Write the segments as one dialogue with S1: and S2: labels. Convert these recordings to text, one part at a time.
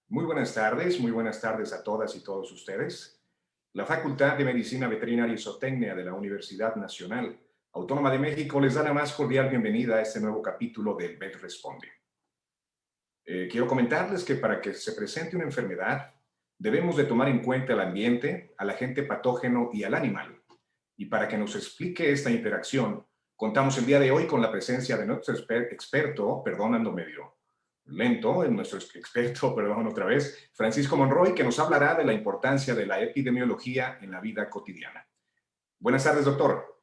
S1: Muy buenas tardes a todas y todos ustedes. La Facultad de Medicina Veterinaria y Zootecnia de la Universidad Nacional Autónoma de México les da la más cordial bienvenida a este nuevo capítulo del Vet Responde. Quiero comentarles que para que se presente una enfermedad, debemos de tomar en cuenta el ambiente, al agente patógeno y al animal. Y para que nos explique esta interacción, contamos el día de hoy con la presencia de nuestro experto, perdón, medio lento, nuestro experto, perdón, otra vez, Francisco Monroy, que nos hablará de la importancia de la epidemiología en la vida cotidiana. Buenas tardes, doctor.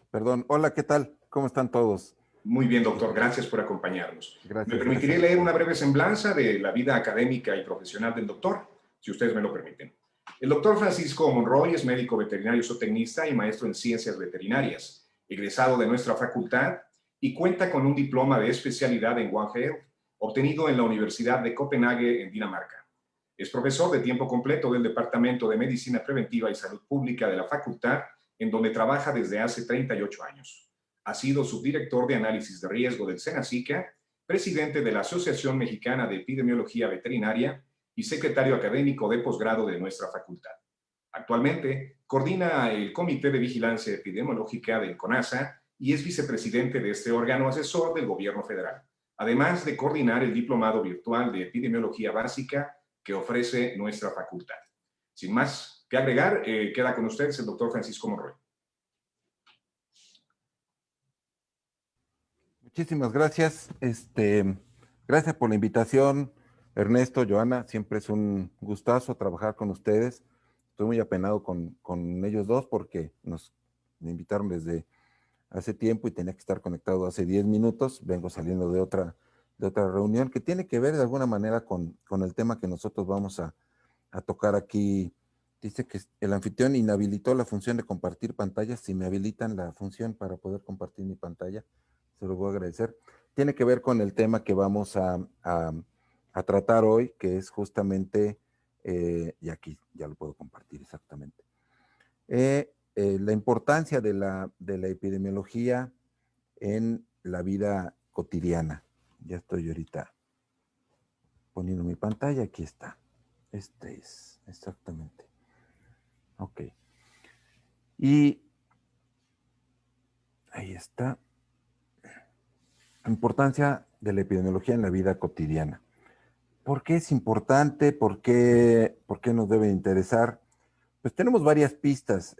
S2: Perdón, hola, ¿qué tal? ¿Cómo están todos?
S1: Muy bien, doctor,
S2: Eh,
S1: gracias por acompañarnos. Me
S2: gracias,
S1: permitiré
S2: gracias a
S1: leer una
S2: ustedes.
S1: breve semblanza de la vida académica y profesional del doctor, si ustedes me lo permiten. El doctor Francisco Monroy es médico veterinario zootecnista y maestro en ciencias veterinarias, egresado de nuestra facultad y cuenta con un diploma de especialidad en One Health, obtenido en la Universidad de Copenhague, en Dinamarca. Es profesor de tiempo completo del Departamento de Medicina Preventiva y Salud Pública de la facultad, en donde trabaja desde hace 38 años. Ha sido subdirector de análisis de riesgo del SENACICA, presidente de la Asociación Mexicana de Epidemiología Veterinaria y secretario académico de posgrado de nuestra facultad. Actualmente coordina el Comité de Vigilancia Epidemiológica del CONASA y es vicepresidente de este órgano asesor del gobierno federal, además de coordinar el diplomado virtual de epidemiología básica que ofrece nuestra facultad. Sin más que agregar, queda con ustedes el doctor Francisco Monroy.
S2: Muchísimas gracias. Gracias por la invitación, Ernesto, Joana. Siempre es un gustazo trabajar con ustedes. Estoy muy apenado con ellos dos porque me invitaron desde hace tiempo y tenía que estar conectado hace 10 minutos. Vengo saliendo de otra reunión que tiene que ver de alguna manera con el tema que nosotros vamos a tocar aquí. Dice que el anfitrión inhabilitó la función de compartir pantallas. Si me habilitan la función para poder compartir mi pantalla, se lo voy a agradecer. Tiene que ver con el tema que vamos a tratar hoy, que es justamente, y aquí ya lo puedo compartir exactamente, la importancia de la epidemiología en la vida cotidiana. Ya estoy ahorita poniendo mi pantalla, aquí está. Este es, exactamente. Ok. Y ahí está. Importancia de la epidemiología en la vida cotidiana. ¿Por qué es importante? ¿Por qué nos debe interesar? Pues tenemos varias pistas.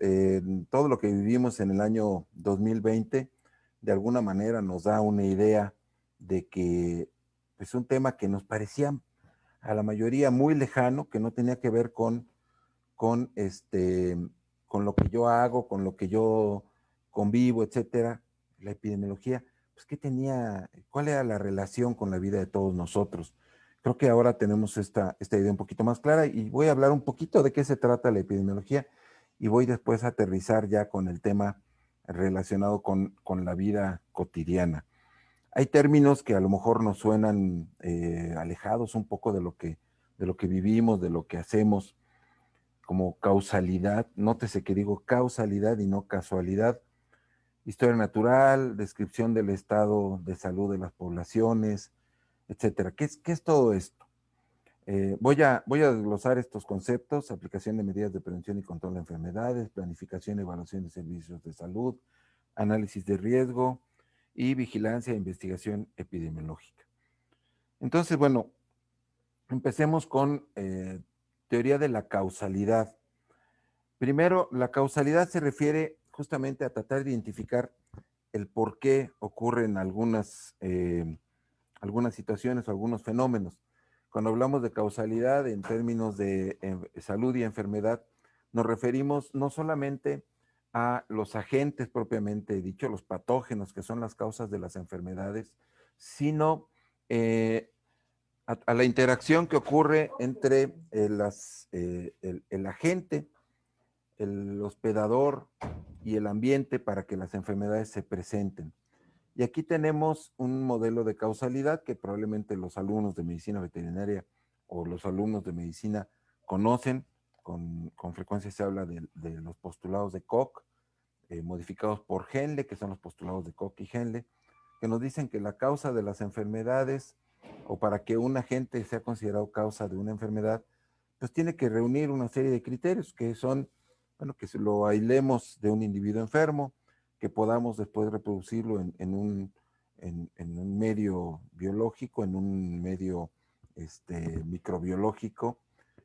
S2: Todo lo que vivimos en el año 2020, de alguna manera nos da una idea de que es un tema que nos parecía a la mayoría muy lejano, que no tenía que ver con, este, con lo que yo hago, con lo que yo convivo, etcétera. La epidemiología, pues, ¿cuál era la relación con la vida de todos nosotros? Creo que ahora tenemos esta idea un poquito más clara y voy a hablar un poquito de qué se trata la epidemiología y voy después a aterrizar ya con el tema relacionado con la vida cotidiana. Hay términos que a lo mejor nos suenan alejados un poco de lo que vivimos, de lo que hacemos, como causalidad. Nótese que digo causalidad y no casualidad. Historia natural, descripción del estado de salud de las poblaciones, etcétera. ¿Qué es todo esto? Voy a desglosar estos conceptos: aplicación de medidas de prevención y control de enfermedades, planificación y evaluación de servicios de salud, análisis de riesgo y vigilancia e investigación epidemiológica. Entonces, bueno, empecemos con teoría de la causalidad. Primero, la causalidad se refiere justamente a tratar de identificar el por qué ocurren algunas situaciones o algunos fenómenos. Cuando hablamos de causalidad en términos de salud y enfermedad, nos referimos no solamente a los agentes propiamente dicho, los patógenos que son las causas de las enfermedades, sino a la interacción que ocurre entre el agente, el hospedador y el ambiente para que las enfermedades se presenten. Y aquí tenemos un modelo de causalidad que probablemente los alumnos de medicina veterinaria o los alumnos de medicina conocen. Con frecuencia se habla de los postulados de Koch, modificados por Henle, que son los postulados de Koch y Henle. que nos dicen que la causa de las enfermedades, o para que un agente sea considerado causa de una enfermedad, pues tiene que reunir una serie de criterios que son, bueno, que lo aislemos de un individuo enfermo, que podamos después reproducirlo en un medio biológico, en un medio microbiológico,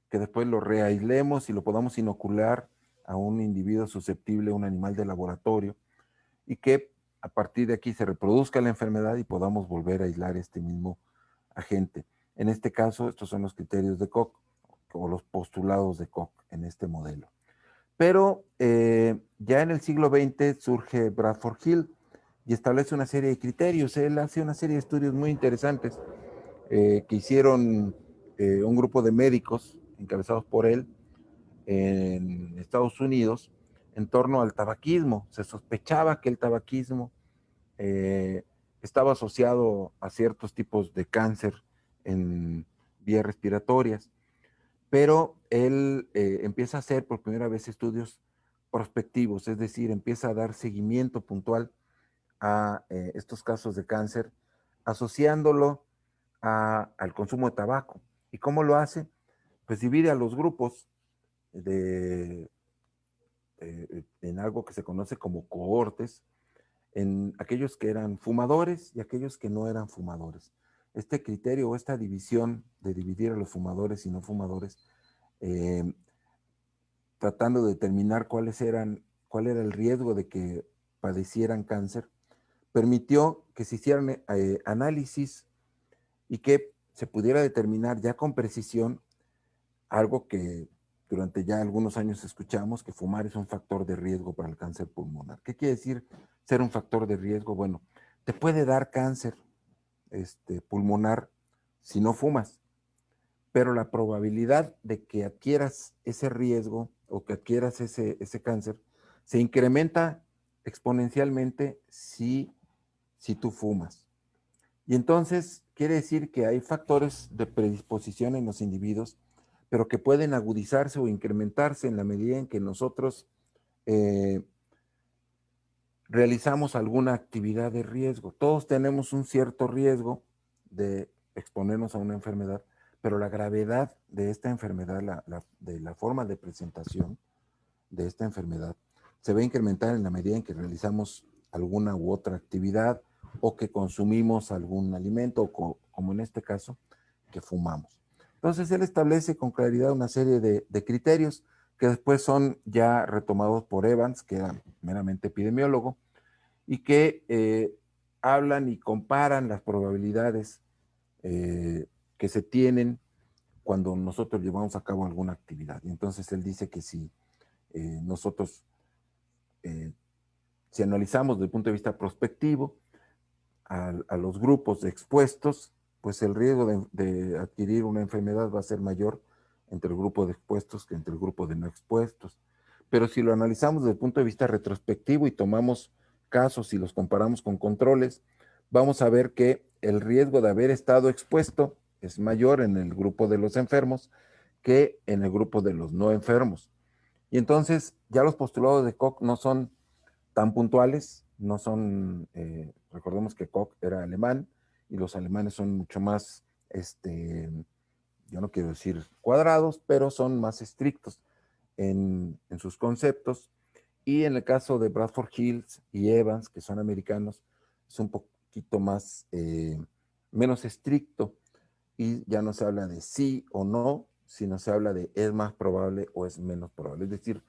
S2: que después lo reaislemos y lo podamos inocular a un individuo susceptible, un animal de laboratorio, y que a partir de aquí se reproduzca la enfermedad y podamos volver a aislar este mismo agente. En este caso, estos son los criterios de Koch, o los postulados de Koch en este modelo. Pero ya en el siglo XX surge Bradford Hill y establece una serie de criterios. Él hace una serie de estudios muy interesantes que hicieron un grupo de médicos encabezados por él en Estados Unidos en torno al tabaquismo. Se sospechaba que el tabaquismo eh, estaba asociado a ciertos tipos de cáncer en vías respiratorias, pero él empieza a hacer por primera vez estudios prospectivos, es decir, empieza a dar seguimiento puntual a estos casos de cáncer, asociándolo al consumo de tabaco. ¿Y cómo lo hace? Pues divide a los grupos de, en algo que se conoce como cohortes, en aquellos que eran fumadores y aquellos que no eran fumadores. Este criterio o esta división de dividir a los fumadores y no fumadores, eh, tratando de determinar cuál era el riesgo de que padecieran cáncer, permitió que se hicieran análisis y que se pudiera determinar ya con precisión algo que durante ya algunos años escuchamos, que fumar es un factor de riesgo para el cáncer pulmonar. ¿Qué quiere decir ser un factor de riesgo? Bueno, te puede dar cáncer pulmonar si no fumas, pero la probabilidad de que adquieras ese riesgo o que adquieras ese cáncer se incrementa exponencialmente si tú fumas. Y entonces quiere decir que hay factores de predisposición en los individuos, pero que pueden agudizarse o incrementarse en la medida en que nosotros eh, realizamos alguna actividad de riesgo. Todos tenemos un cierto riesgo de exponernos a una enfermedad, pero la gravedad de esta enfermedad, de la forma de presentación de esta enfermedad, se va a incrementar en la medida en que realizamos alguna u otra actividad o que consumimos algún alimento, o como en este caso, que fumamos. Entonces, él establece con claridad una serie de criterios que después son ya retomados por Evans, que era meramente epidemiólogo, y que hablan y comparan las probabilidades que se tienen cuando nosotros llevamos a cabo alguna actividad. Y entonces él dice que si nosotros, si analizamos desde el punto de vista prospectivo a los grupos expuestos, pues el riesgo de adquirir una enfermedad va a ser mayor entre el grupo de expuestos que entre el grupo de no expuestos. Pero si lo analizamos desde el punto de vista retrospectivo y tomamos casos y los comparamos con controles, vamos a ver que el riesgo de haber estado expuesto es mayor en el grupo de los enfermos que en el grupo de los no enfermos. Y entonces ya los postulados de Koch no son tan puntuales, no son, recordemos que Koch era alemán y los alemanes son mucho más, yo no quiero decir cuadrados, pero son más estrictos en sus conceptos. Y en el caso de Bradford Hills y Evans, que son americanos, es un poquito más, menos estricto y ya no se habla de sí o no, sino se habla de es más probable o es menos probable. Es decir,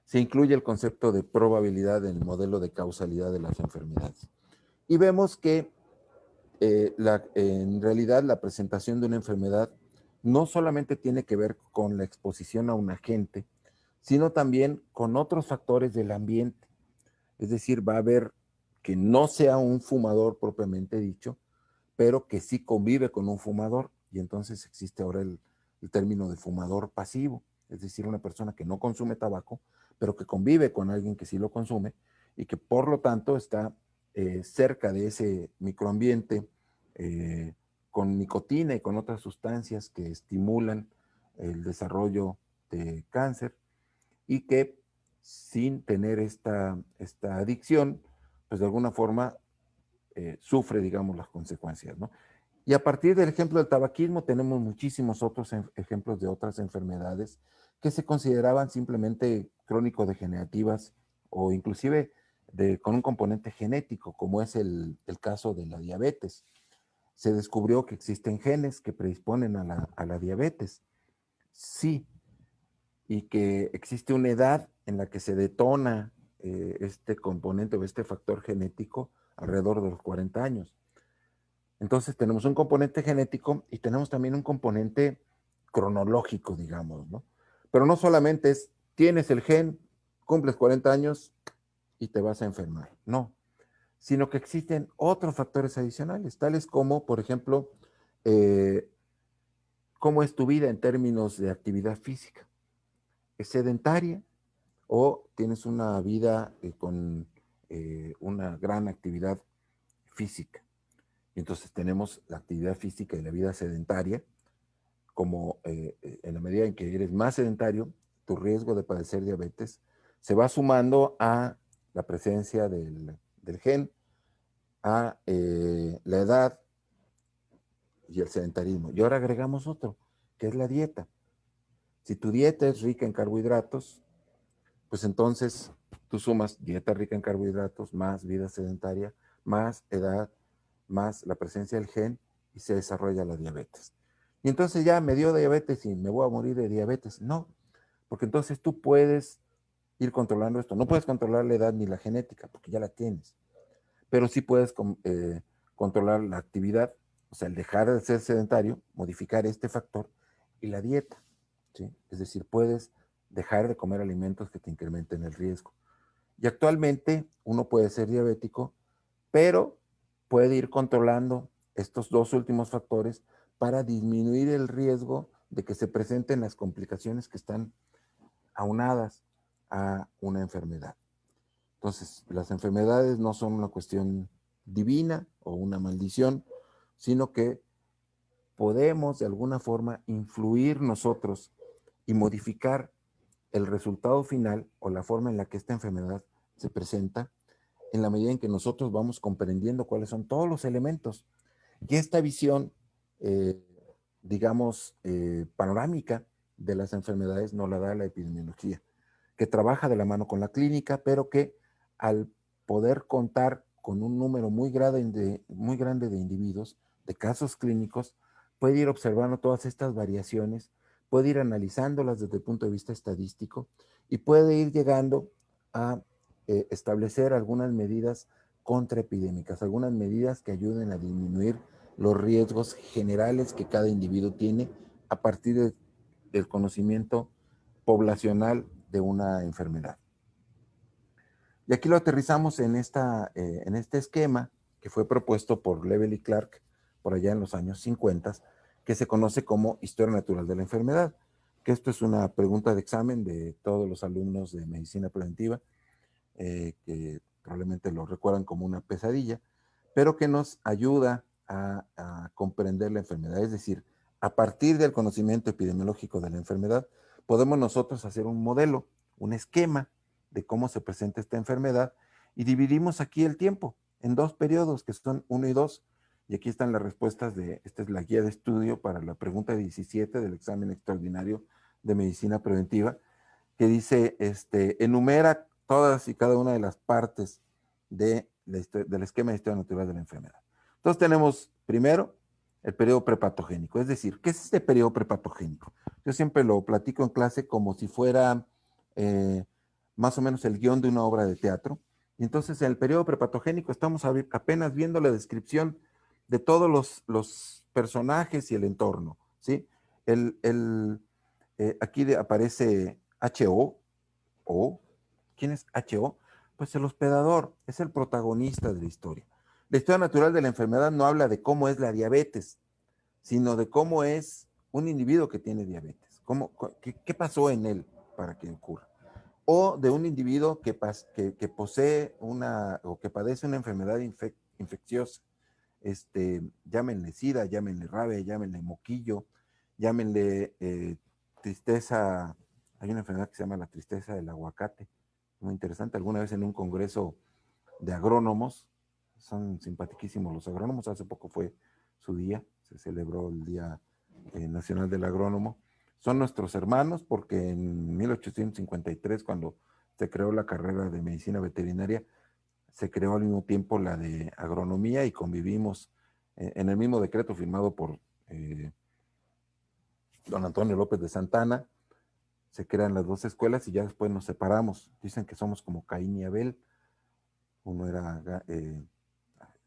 S2: se incluye el concepto de probabilidad en el modelo de causalidad de las enfermedades. Y vemos que en realidad la presentación de una enfermedad no solamente tiene que ver con la exposición a un agente, sino también con otros factores del ambiente. Es decir, va a haber que no sea un fumador propiamente dicho, pero que sí convive con un fumador. Y entonces existe ahora el término de fumador pasivo, es decir, una persona que no consume tabaco, pero que convive con alguien que sí lo consume y que por lo tanto está cerca de ese microambiente con nicotina y con otras sustancias que estimulan el desarrollo de cáncer y que sin tener esta adicción, pues de alguna forma sufre, digamos, las consecuencias, ¿no? Y a partir del ejemplo del tabaquismo tenemos muchísimos otros ejemplos de otras enfermedades que se consideraban simplemente crónico-degenerativas o inclusive con un componente genético, como es el caso de la diabetes. Se descubrió que existen genes que predisponen a la diabetes. Sí, y que existe una edad en la que se detona este componente o este factor genético alrededor de los 40 años. Entonces tenemos un componente genético y tenemos también un componente cronológico, digamos, ¿no? Pero no solamente es, tienes el gen, cumples 40 años y te vas a enfermar, no, sino que existen otros factores adicionales, tales como, por ejemplo, eh, cómo es tu vida en términos de actividad física. ¿Es sedentaria o tienes una vida con una gran actividad física? Y entonces tenemos la actividad física y la vida sedentaria, como en la medida en que eres más sedentario, tu riesgo de padecer diabetes se va sumando a la presencia del gen, a la edad y el sedentarismo. Y ahora agregamos otro, que es la dieta. Si tu dieta es rica en carbohidratos, pues entonces tú sumas dieta rica en carbohidratos, más vida sedentaria, más edad, más la presencia del gen y se desarrolla la diabetes. Y entonces ya me dio diabetes y me voy a morir de diabetes. No, porque entonces tú puedes ir controlando esto. No puedes controlar la edad ni la genética, porque ya la tienes, pero sí puedes controlar la actividad, o sea, el dejar de ser sedentario, modificar este factor y la dieta, ¿sí? Es decir, puedes dejar de comer alimentos que te incrementen el riesgo. Y actualmente uno puede ser diabético, pero puede ir controlando estos dos últimos factores para disminuir el riesgo de que se presenten las complicaciones que están aunadas a una enfermedad. Entonces, las enfermedades no son una cuestión divina o una maldición, sino que podemos de alguna forma influir nosotros y modificar el resultado final o la forma en la que esta enfermedad se presenta en la medida en que nosotros vamos comprendiendo cuáles son todos los elementos. Y esta visión, eh, digamos, panorámica de las enfermedades nos la da la epidemiología, que trabaja de la mano con la clínica, pero que al poder contar con un número muy grande de individuos, de casos clínicos, puede ir observando todas estas variaciones, puede ir analizándolas desde el punto de vista estadístico y puede ir llegando a establecer algunas medidas contraepidémicas, algunas medidas que ayuden a disminuir los riesgos generales que cada individuo tiene a partir del conocimiento poblacional de una enfermedad. Y aquí lo aterrizamos en este esquema que fue propuesto por Lebel y Clark por allá en los años 50, que se conoce como historia natural de la enfermedad, que esto es una pregunta de examen de todos los alumnos de medicina preventiva, que probablemente lo recuerdan como una pesadilla, pero que nos ayuda a comprender la enfermedad. Es decir, a partir del conocimiento epidemiológico de la enfermedad, podemos nosotros hacer un modelo, un esquema de cómo se presenta esta enfermedad y dividimos aquí el tiempo en dos periodos que son 1 y 2. Y aquí están las respuestas esta es la guía de estudio para la pregunta 17 del examen extraordinario de medicina preventiva, que dice, enumera todas y cada una de las partes del esquema de historia natural de la enfermedad. Entonces tenemos primero el periodo prepatogénico, es decir, ¿qué es este periodo prepatogénico? Yo siempre lo platico en clase como si fuera más o menos el guión de una obra de teatro. Y entonces en el periodo prepatogénico estamos apenas viendo la descripción de todos los personajes y el entorno, ¿sí? Aquí aparece HO, o, ¿quién es HO? Pues el hospedador, es el protagonista de la historia. La historia natural de la enfermedad no habla de cómo es la diabetes, sino de cómo es un individuo que tiene diabetes. ¿Qué pasó en él para que ocurra? O de un individuo que posee o que padece una enfermedad infecciosa. Llámenle sida, llámenle rabia, llámenle moquillo, llámenle tristeza. Hay una enfermedad que se llama la tristeza del aguacate, muy interesante. Alguna vez en un congreso de agrónomos son simpaticísimos los agrónomos. Hace poco fue su día, se celebró el Día Nacional del Agrónomo. Son nuestros hermanos porque en 1853, cuando se creó la carrera de medicina veterinaria, se creó al mismo tiempo la de agronomía y convivimos en el mismo decreto firmado por don Antonio López de Santana. Se crean las dos escuelas y ya después nos separamos. Dicen que somos como Caín y Abel. Uno era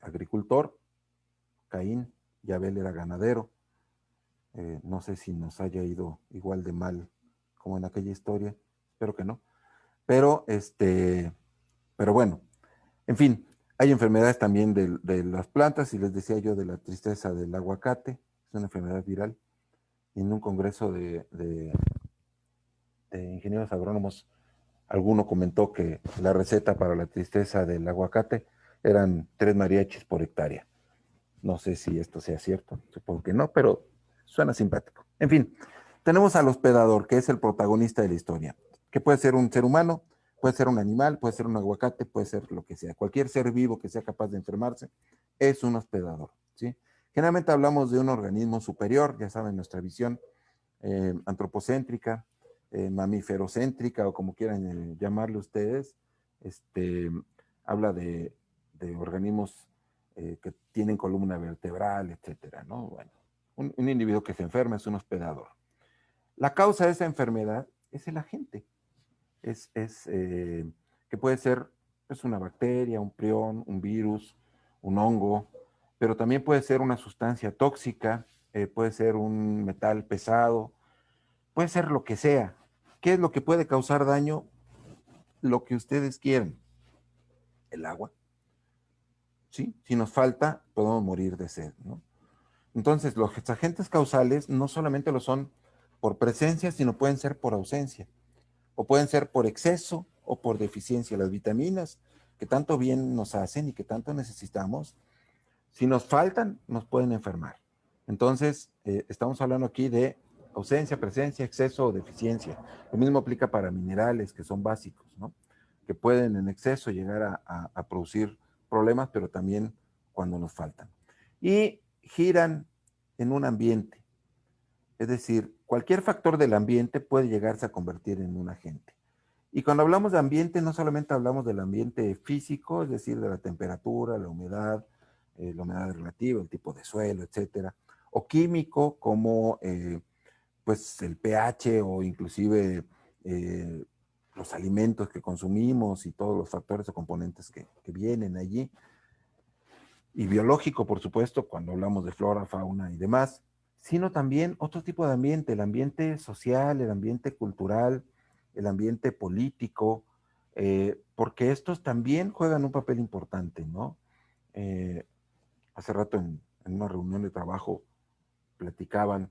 S2: agricultor, Caín, y Abel era ganadero. No sé si nos haya ido igual de mal como en aquella historia, espero que no. Pero, pero bueno, en fin, hay enfermedades también de las plantas, y les decía yo de la tristeza del aguacate, es una enfermedad viral. Y en un congreso de ingenieros agrónomos, alguno comentó que la receta para la tristeza del aguacate eran 3 mariachis por hectárea. No sé si esto sea cierto, supongo que no, pero suena simpático. En fin, tenemos al hospedador, que es el protagonista de la historia, que puede ser un ser humano, puede ser un animal, puede ser un aguacate, puede ser lo que sea. Cualquier ser vivo que sea capaz de enfermarse es un hospedador, ¿sí? Generalmente hablamos de un organismo superior, ya saben, nuestra visión antropocéntrica, mamíferocéntrica, o como quieran llamarle ustedes, habla de organismos que tienen columna vertebral, etcétera, ¿no? Bueno, un individuo que se enferma es un hospedador. La causa de esa enfermedad es el agente. Que puede ser pues, una bacteria, un prión, un virus, un hongo, pero también puede ser una sustancia tóxica, puede ser un metal pesado, puede ser lo que sea. ¿Qué es lo que puede causar daño? Lo que ustedes quieran. El agua. ¿Sí? Si nos falta, podemos morir de sed, ¿no? Entonces, los agentes causales no solamente lo son por presencia, sino pueden ser por ausencia, o pueden ser por exceso o por deficiencia. Las vitaminas que tanto bien nos hacen y que tanto necesitamos, si nos faltan, nos pueden enfermar. Entonces, estamos hablando aquí de ausencia, presencia, exceso o deficiencia. Lo mismo aplica para minerales que son básicos, ¿no? Que pueden en exceso llegar a producir problemas, pero también cuando nos faltan. Y giran en un ambiente. Es decir, cualquier factor del ambiente puede llegarse a convertir en un agente. Y cuando hablamos de ambiente, no solamente hablamos del ambiente físico, es decir, de la temperatura, la humedad relativa, el tipo de suelo, etcétera, o químico, como pues el pH o inclusive los alimentos que consumimos y todos los factores o componentes que vienen allí, y biológico, por supuesto, cuando hablamos de flora, fauna y demás, sino también otro tipo de ambiente, el ambiente social, el ambiente cultural, el ambiente político, porque estos también juegan un papel importante, ¿no? Eh, Hace rato en una reunión de trabajo platicaban,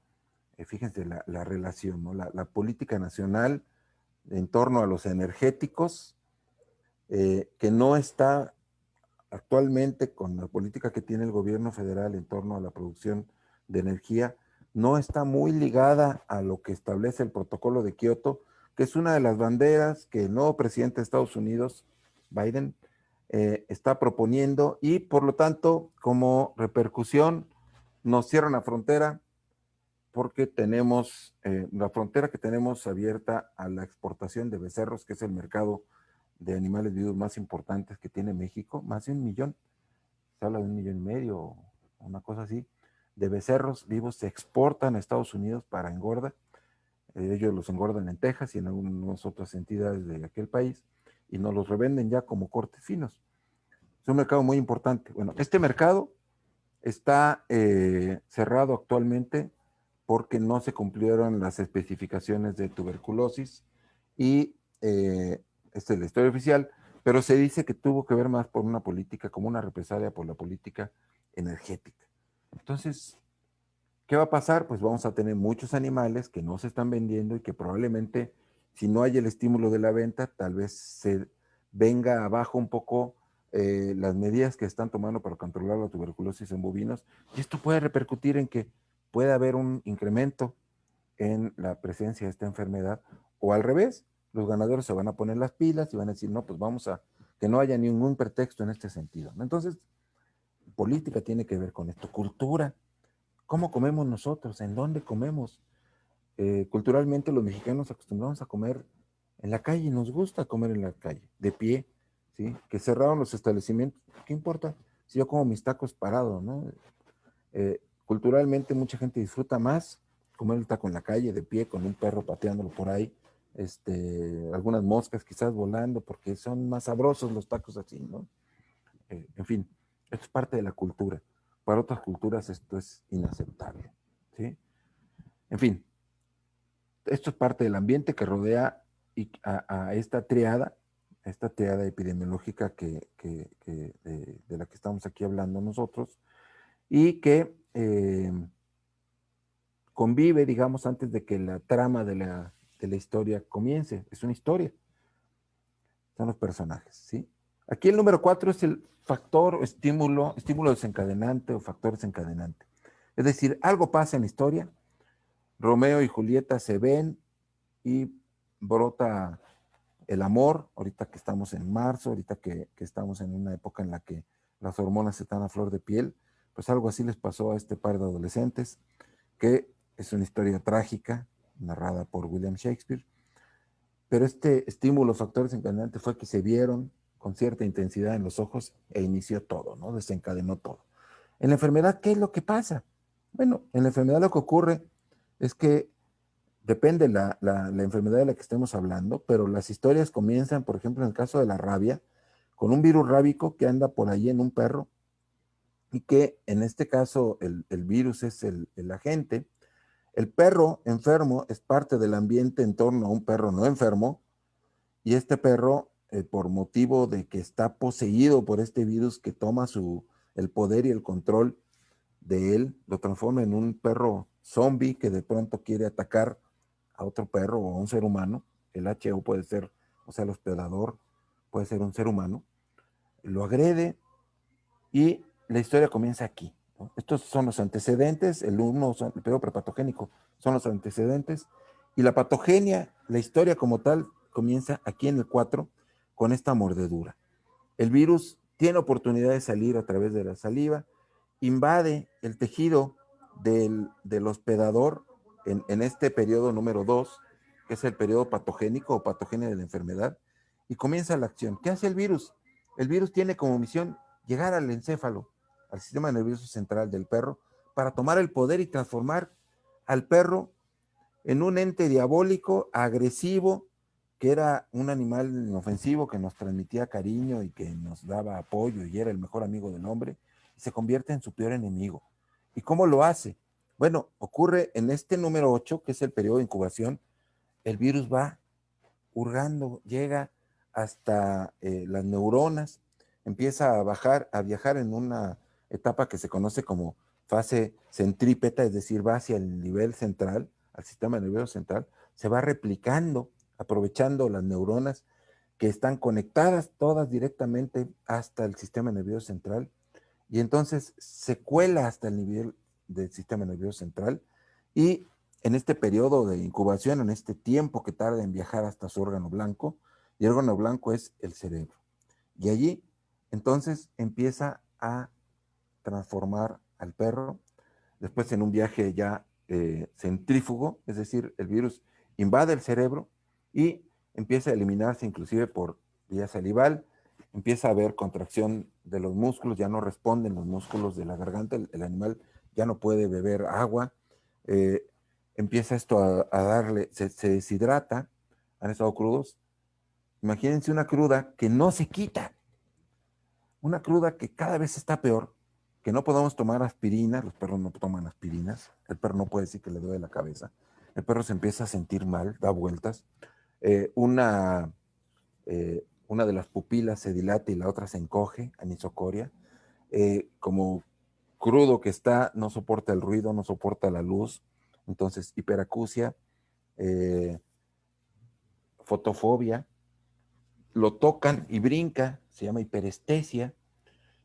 S2: fíjense la relación, ¿no? La política nacional en torno a los energéticos, que no está actualmente con la política que tiene el gobierno federal en torno a la producción de energía, no está muy ligada a lo que establece el protocolo de Kioto, que es una de las banderas que el nuevo presidente de Estados Unidos, Biden, está proponiendo, y por lo tanto, como repercusión, nos cierran la frontera porque tenemos la frontera que tenemos abierta a la exportación de becerros, que es el mercado de animales vivos más importantes que tiene México, más de 1 millón, se habla de 1,5 millones, una cosa así, de becerros vivos se exportan a Estados Unidos para engorda. Ellos los engordan en Texas y en algunas otras entidades de aquel país, y nos los revenden ya como cortes finos. Es un mercado muy importante. Bueno, este mercado está cerrado actualmente porque no se cumplieron las especificaciones de tuberculosis, y esta es la historia oficial, pero se dice que tuvo que ver más por una política, como una represalia por la política energética. Entonces, ¿qué va a pasar? Pues vamos a tener muchos animales que no se están vendiendo y que probablemente, si no hay el estímulo de la venta, tal vez se venga abajo un poco las medidas que están tomando para controlar la tuberculosis en bovinos, y esto puede repercutir en que puede haber un incremento en la presencia de esta enfermedad, o al revés, los ganaderos se van a poner las pilas y van a decir, no, pues vamos a que no haya ningún pretexto en este sentido, ¿no? Entonces, política tiene que ver con esto, cultura. ¿Cómo comemos nosotros? ¿En dónde comemos? Culturalmente los mexicanos acostumbramos a comer en la calle, nos gusta comer en la calle, de pie, ¿sí? Que cerraron los establecimientos, ¿qué importa si yo como mis tacos parado, ¿no? Culturalmente mucha gente disfruta más comer el taco en la calle, de pie, con un perro pateándolo por ahí, algunas moscas quizás volando, porque son más sabrosos los tacos así, ¿no? En fin, esto es parte de la cultura. Para otras culturas esto es inaceptable, ¿sí? En fin, esto es parte del ambiente que rodea a esta triada epidemiológica de la que estamos aquí hablando nosotros, y que convive, digamos, antes de que la trama de la historia comience. Es una historia, son los personajes, ¿sí? Aquí el número 4 es el factor o estímulo desencadenante o factor desencadenante. Es decir, algo pasa en la historia, Romeo y Julieta se ven y brota el amor, ahorita que estamos en marzo, ahorita que estamos en una época en la que las hormonas están a flor de piel, pues algo así les pasó a este par de adolescentes, que es una historia trágica, narrada por William Shakespeare, pero este estímulo, factor desencadenante, fue que se vieron con cierta intensidad en los ojos e inició todo, ¿no? Desencadenó todo. En la enfermedad, ¿qué es lo que pasa? Bueno, en la enfermedad lo que ocurre es que depende la enfermedad de la que estemos hablando, pero las historias comienzan, por ejemplo, en el caso de la rabia, con un virus rábico que anda por ahí en un perro y que en este caso el virus es el agente. El perro enfermo es parte del ambiente en torno a un perro no enfermo, y este perro, por motivo de que está poseído por este virus que toma el poder y el control de él, lo transforma en un perro zombie que de pronto quiere atacar a otro perro o a un ser humano. El HO puede ser, o sea, el hospedador puede ser un ser humano, lo agrede y la historia comienza aquí, ¿no? Estos son los antecedentes, el periodo prepatogénico son los antecedentes, y la patogenia, la historia como tal, comienza aquí en el 4 con esta mordedura. El virus tiene oportunidad de salir a través de la saliva, invade el tejido del hospedador en este periodo número 2, que es el periodo patogénico o patogenia de la enfermedad, y comienza la acción. ¿Qué hace el virus? El virus tiene como misión llegar al encéfalo, al sistema nervioso central del perro, para tomar el poder y transformar al perro en un ente diabólico, agresivo, que era un animal inofensivo que nos transmitía cariño y que nos daba apoyo y era el mejor amigo del hombre, y se convierte en su peor enemigo. ¿Y cómo lo hace? Bueno, ocurre en este número 8, que es el periodo de incubación, el virus va hurgando, llega hasta las neuronas, empieza a viajar en una etapa que se conoce como fase centrípeta, es decir, va hacia el nivel central, al sistema nervioso central, se va replicando, aprovechando las neuronas que están conectadas todas directamente hasta el sistema nervioso central, y entonces se cuela hasta el nivel del sistema nervioso central, y en este periodo de incubación, en este tiempo que tarda en viajar hasta su órgano blanco, y el órgano blanco es el cerebro. Y allí, entonces, empieza a transformar al perro, después en un viaje ya centrífugo, es decir, el virus invade el cerebro y empieza a eliminarse inclusive por vía salival, empieza a haber contracción de los músculos, ya no responden los músculos de la garganta, el animal ya no puede beber agua, eh, empieza esto a darle, se deshidrata, han estado crudos. Imagínense una cruda que no se quita, una cruda que cada vez está peor, que no podemos tomar aspirina, los perros no toman aspirinas, el perro no puede decir que le duele la cabeza, el perro se empieza a sentir mal, da vueltas, eh, una, una de las pupilas se dilata y la otra se encoge, anisocoria, como crudo que está, no soporta el ruido, no soporta la luz, entonces hiperacusia, eh, fotofobia, lo tocan y brinca, se llama hiperestesia,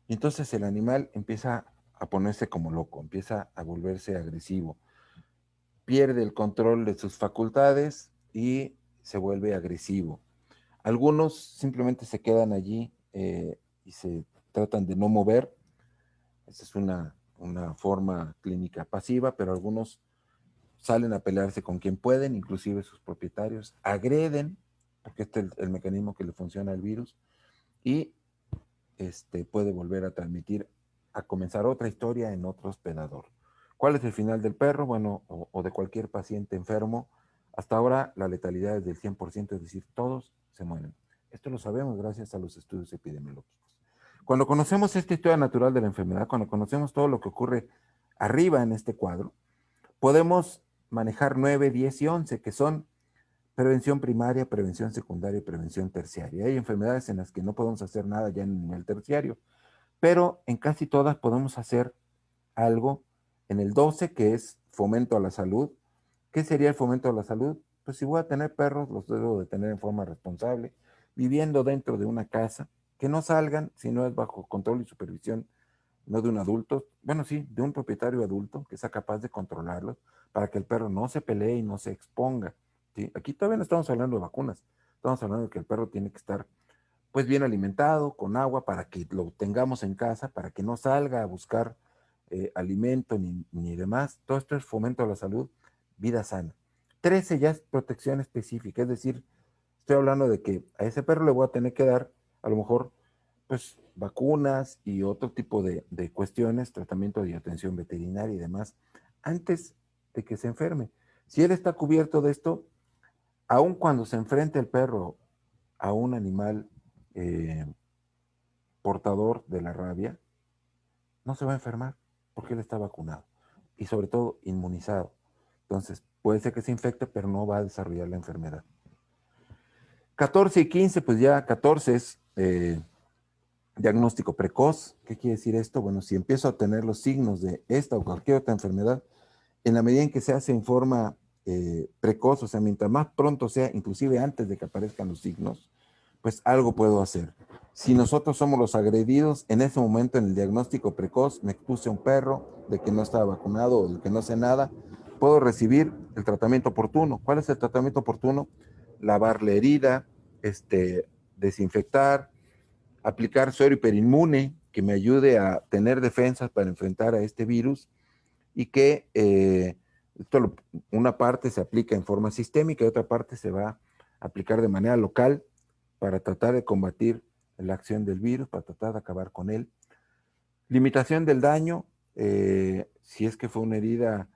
S2: y entonces el animal empieza a ponerse como loco, empieza a volverse agresivo, pierde el control de sus facultades y se vuelve agresivo. Algunos simplemente se quedan allí y se tratan de no mover, Esa es una forma clínica pasiva, pero algunos salen a pelearse con quien pueden, inclusive sus propietarios, agreden, porque este es el mecanismo que le funciona al virus, y puede volver a transmitir, a comenzar otra historia en otro hospedador. ¿Cuál es el final del perro? Bueno, o de cualquier paciente enfermo. Hasta ahora la letalidad es del 100%, es decir, todos se mueren. Esto lo sabemos gracias a los estudios epidemiológicos. Cuando conocemos esta historia natural de la enfermedad, cuando conocemos todo lo que ocurre arriba en este cuadro, podemos manejar 9, 10 y 11, que son prevención primaria, prevención secundaria y prevención terciaria. Hay enfermedades en las que no podemos hacer nada ya en el nivel terciario, pero en casi todas podemos hacer algo. En el 12, que es fomento a la salud. ¿Qué sería el fomento a la salud? Pues si voy a tener perros, los debo de tener en forma responsable, viviendo dentro de una casa, que no salgan si no es bajo control y supervisión, no de un adulto, bueno, sí, de un propietario adulto que sea capaz de controlarlos para que el perro no se pelee y no se exponga. ¿Sí? Aquí todavía no estamos hablando de vacunas, estamos hablando de que el perro tiene que estar pues bien alimentado, con agua, para que lo tengamos en casa, para que no salga a buscar alimento ni demás. Todo esto es fomento a la salud, vida sana. 13 ya es protección específica, es decir, estoy hablando de que a ese perro le voy a tener que dar a lo mejor pues vacunas y otro tipo de cuestiones, tratamiento y atención veterinaria y demás, antes de que se enferme. Si él está cubierto de esto, aun cuando se enfrente el perro a un animal eh, portador de la rabia, no se va a enfermar porque él está vacunado y sobre todo inmunizado. Entonces, puede ser que se infecte, pero no va a desarrollar la enfermedad. 14 y 15, pues ya 14 es diagnóstico precoz. ¿Qué quiere decir esto? Bueno, si empiezo a tener los signos de esta o cualquier otra enfermedad, en la medida en que se hace en forma precoz, o sea, mientras más pronto sea, inclusive antes de que aparezcan los signos, pues algo puedo hacer. Si nosotros somos los agredidos, en ese momento en el diagnóstico precoz, me expuse a un perro de que no estaba vacunado o de que no sé nada, puedo recibir el tratamiento oportuno. ¿Cuál es el tratamiento oportuno? Lavar la herida, desinfectar, aplicar suero hiperinmune que me ayude a tener defensas para enfrentar a este virus y que una parte se aplica en forma sistémica y otra parte se va a aplicar de manera local para tratar de combatir la acción del virus, para tratar de acabar con él. Limitación del daño, si es que fue una herida,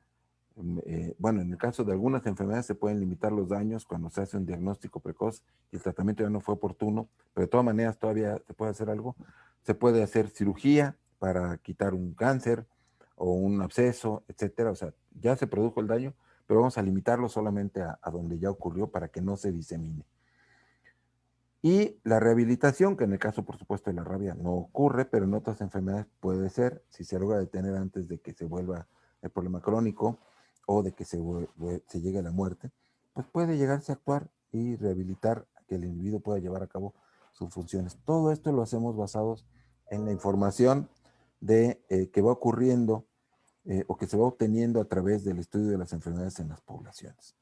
S2: bueno, en el caso de algunas enfermedades se pueden limitar los daños cuando se hace un diagnóstico precoz y el tratamiento ya no fue oportuno, pero de todas maneras todavía se puede hacer algo. Se puede hacer cirugía para quitar un cáncer o un absceso, etcétera. O sea, ya se produjo el daño, pero vamos a limitarlo solamente a donde ya ocurrió para que no se disemine. Y la rehabilitación, que en el caso, por supuesto, de la rabia no ocurre, pero en otras enfermedades puede ser, si se logra detener antes de que se vuelva el problema crónico o de que se llegue a la muerte, pues puede llegarse a actuar y rehabilitar que el individuo pueda llevar a cabo sus funciones. Todo esto lo hacemos basados en la información que va ocurriendo o que se va obteniendo a través del estudio de las enfermedades en las poblaciones.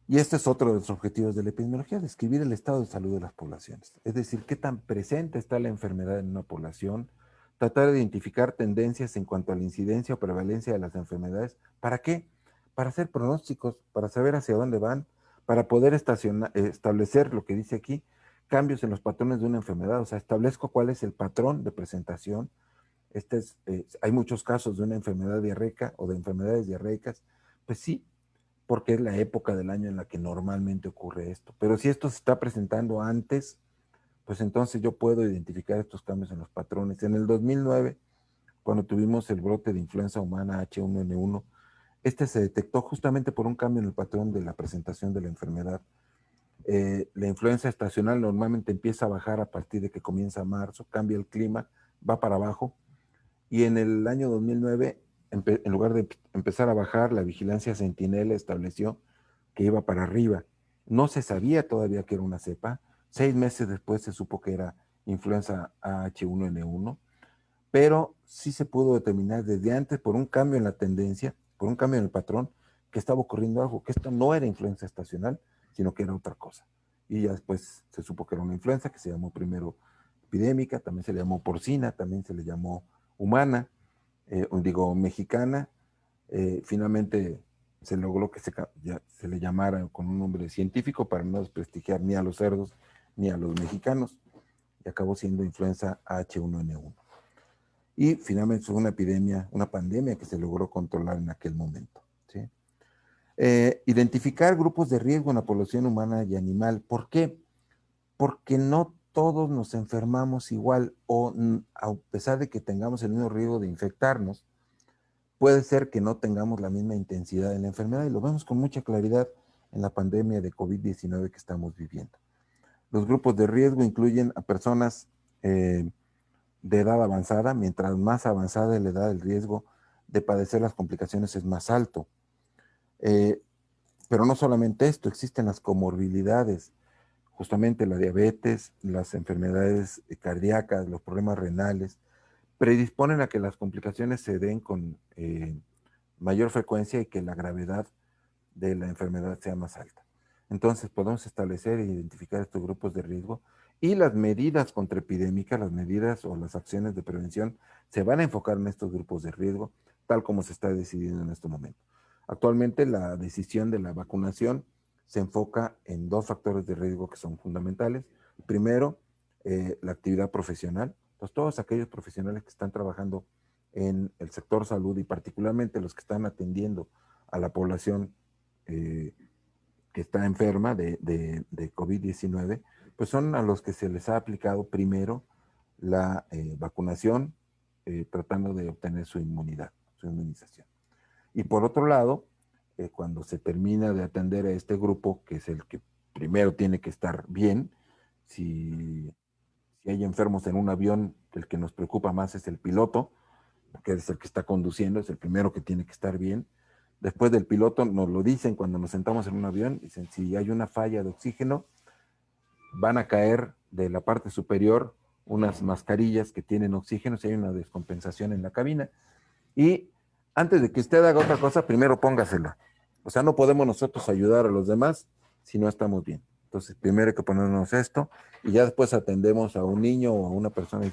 S2: Y este es otro de los objetivos de la epidemiología, describir el estado de salud de las poblaciones. Es decir, qué tan presente está la enfermedad en una población, tratar de identificar tendencias en cuanto a la incidencia o prevalencia de las enfermedades. ¿Para qué? Para hacer pronósticos, para saber hacia dónde van, para poder establecer lo que dice aquí, cambios en los patrones de una enfermedad. O sea, establezco cuál es el patrón de presentación. Hay muchos casos de una enfermedad diarreica o de enfermedades diarreicas. Pues sí, porque es la época del año en la que normalmente ocurre esto. Pero si esto se está presentando antes, pues entonces yo puedo identificar estos cambios en los patrones. En el 2009, cuando tuvimos el brote de influenza humana H1N1, este se detectó justamente por un cambio en el patrón de la presentación de la enfermedad. La influenza estacional normalmente empieza a bajar a partir de que comienza marzo, cambia el clima, va para abajo, y en el año 2009, en lugar de empezar a bajar, la vigilancia Centinela estableció que iba para arriba. No se sabía todavía que era una cepa. 6 meses después se supo que era influenza H1N1, pero sí se pudo determinar desde antes por un cambio en la tendencia, por un cambio en el patrón, que estaba ocurriendo algo, que esto no era influenza estacional, sino que era otra cosa. Y ya después se supo que era una influenza que se llamó primero epidémica, también se le llamó porcina, también se le llamó humana, mexicana. Finalmente se logró que se le llamara con un nombre científico para no desprestigiar ni a los cerdos ni a los mexicanos, y acabó siendo influenza H1N1. Y finalmente fue una epidemia, una pandemia que se logró controlar en aquel momento, ¿sí? Identificar grupos de riesgo en la población humana y animal. ¿Por qué? Porque no todos nos enfermamos igual, o a pesar de que tengamos el mismo riesgo de infectarnos, puede ser que no tengamos la misma intensidad de la enfermedad, y lo vemos con mucha claridad en la pandemia de COVID-19 que estamos viviendo. Los grupos de riesgo incluyen a personas de edad avanzada. Mientras más avanzada es la edad, el riesgo de padecer las complicaciones es más alto. Pero no solamente esto, existen las comorbilidades, justamente la diabetes, las enfermedades cardíacas, los problemas renales, predisponen a que las complicaciones se den con mayor frecuencia y que la gravedad de la enfermedad sea más alta. Entonces podemos establecer e identificar estos grupos de riesgo, y las medidas contraepidémicas, las medidas o las acciones de prevención se van a enfocar en estos grupos de riesgo, tal como se está decidiendo en este momento. Actualmente la decisión de la vacunación se enfoca en dos factores de riesgo que son fundamentales. Primero, la actividad profesional. Entonces, todos aquellos profesionales que están trabajando en el sector salud, y particularmente los que están atendiendo a la población que está enferma de COVID-19, pues son a los que se les ha aplicado primero la vacunación, tratando de obtener su inmunidad, su inmunización. Y por otro lado, cuando se termina de atender a este grupo, que es el que primero tiene que estar bien, si hay enfermos en un avión, el que nos preocupa más es el piloto, porque es el que está conduciendo, es el primero que tiene que estar bien. Después del piloto nos lo dicen cuando nos sentamos en un avión, dicen, si hay una falla de oxígeno, van a caer de la parte superior unas mascarillas que tienen oxígeno si hay una descompensación en la cabina. Y antes de que usted haga otra cosa, primero póngasela. O sea, no podemos nosotros ayudar a los demás si no estamos bien. Entonces, primero hay que ponernos esto, y ya después atendemos a un niño o a una persona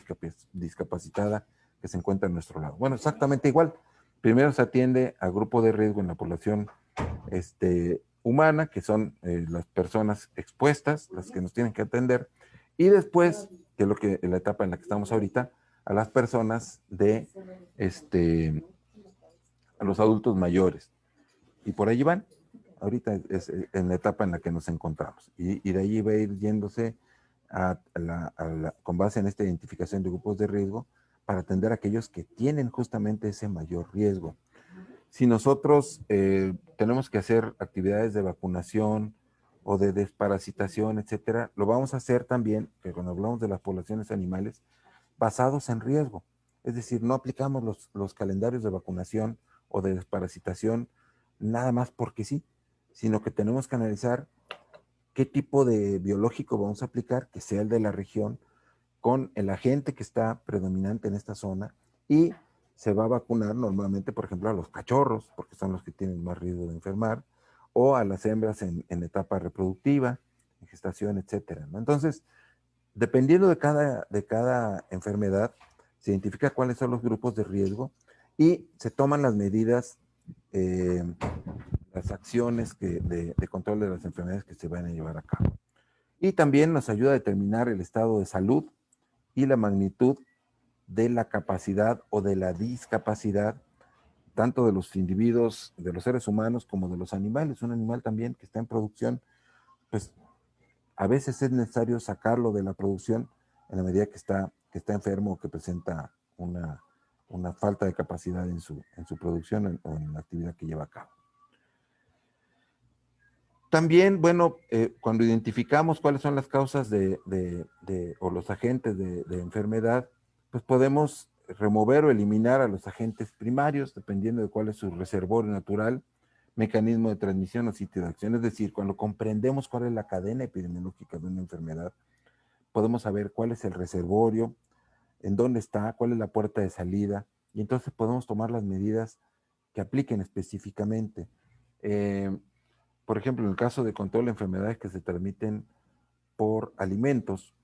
S2: discapacitada que se encuentra a nuestro lado. Bueno, exactamente igual. Primero se atiende a grupo de riesgo en la población humana, que son las personas expuestas, las que nos tienen que atender, y después, que es la etapa en la que estamos ahorita, a las personas a los adultos mayores. Y por ahí van. Ahorita es en la etapa en la que nos encontramos. Y de ahí va a ir yéndose con base en esta identificación de grupos de riesgo, para atender a aquellos que tienen justamente ese mayor riesgo. Si nosotros tenemos que hacer actividades de vacunación o de desparasitación, etcétera, lo vamos a hacer también, que cuando hablamos de las poblaciones animales, basados en riesgo. Es decir, no aplicamos los calendarios de vacunación o de desparasitación nada más porque sí, sino que tenemos que analizar qué tipo de biológico vamos a aplicar, que sea el de la región, con el agente que está predominante en esta zona, y se va a vacunar normalmente, por ejemplo, a los cachorros, porque son los que tienen más riesgo de enfermar, o a las hembras en etapa reproductiva, en gestación, etcétera, ¿no? Entonces, dependiendo de cada enfermedad, se identifica cuáles son los grupos de riesgo y se toman las medidas, las acciones de control de las enfermedades que se van a llevar a cabo. Y también nos ayuda a determinar el estado de salud y la magnitud de la capacidad o de la discapacidad, tanto de los individuos, de los seres humanos, como de los animales. Un animal también que está en producción, pues a veces es necesario sacarlo de la producción en la medida que está enfermo, o que presenta una falta de capacidad en su producción o en la actividad que lleva a cabo. También, bueno, cuando identificamos cuáles son las causas o los agentes de enfermedad, pues podemos remover o eliminar a los agentes primarios, dependiendo de cuál es su reservorio natural, mecanismo de transmisión o sitio de acción. Es decir, cuando comprendemos cuál es la cadena epidemiológica de una enfermedad, podemos saber cuál es el reservorio, en dónde está, cuál es la puerta de salida, y entonces podemos tomar las medidas que apliquen específicamente. Por ejemplo, en el caso de control de enfermedades que se transmiten por alimentos,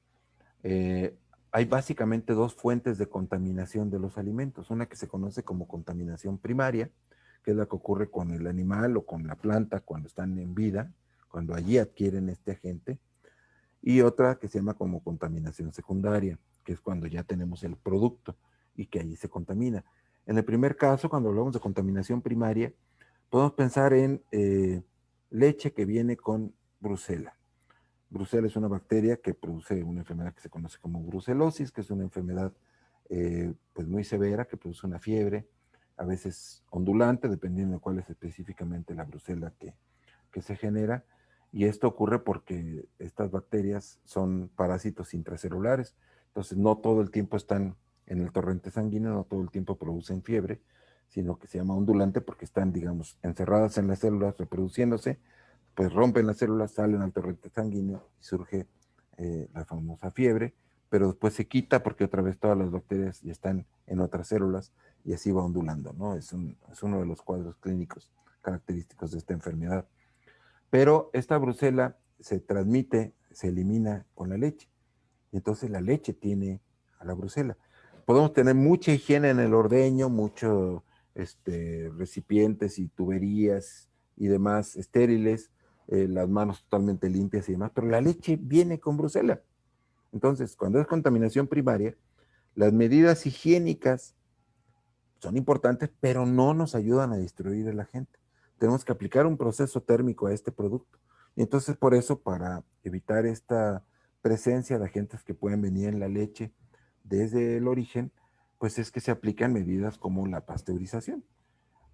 S2: hay básicamente dos fuentes de contaminación de los alimentos. Una que se conoce como contaminación primaria, que es la que ocurre con el animal o con la planta cuando están en vida, cuando allí adquieren este agente, y otra que se llama como contaminación secundaria, que es cuando ya tenemos el producto y que allí se contamina. En el primer caso, cuando hablamos de contaminación primaria, podemos pensar en leche que viene con brucela. Brucela es una bacteria que produce una enfermedad que se conoce como brucelosis, que es una enfermedad pues muy severa, que produce una fiebre, a veces ondulante, dependiendo de cuál es específicamente la brucela que se genera. Y esto ocurre porque estas bacterias son parásitos intracelulares, entonces no todo el tiempo están en el torrente sanguíneo, no todo el tiempo producen fiebre, sino que se llama ondulante porque están, digamos, encerradas en las células reproduciéndose, pues rompen las células, salen al torrente sanguíneo y surge la famosa fiebre, pero después se quita porque otra vez todas las bacterias ya están en otras células y así va ondulando, ¿no? Es uno de los cuadros clínicos característicos de esta enfermedad. Pero esta brucela se transmite, se elimina con la leche. Y entonces la leche tiene a la brucela. Podemos tener mucha higiene en el ordeño, muchos recipientes y tuberías y demás estériles, las manos totalmente limpias y demás, pero la leche viene con brucela. Entonces, cuando es contaminación primaria, las medidas higiénicas son importantes, pero no nos ayudan a destruir el agente. Tenemos que aplicar un proceso térmico a este producto. Y entonces, por eso, para evitar esta presencia de agentes que pueden venir en la leche desde el origen, pues es que se aplican medidas como la pasteurización,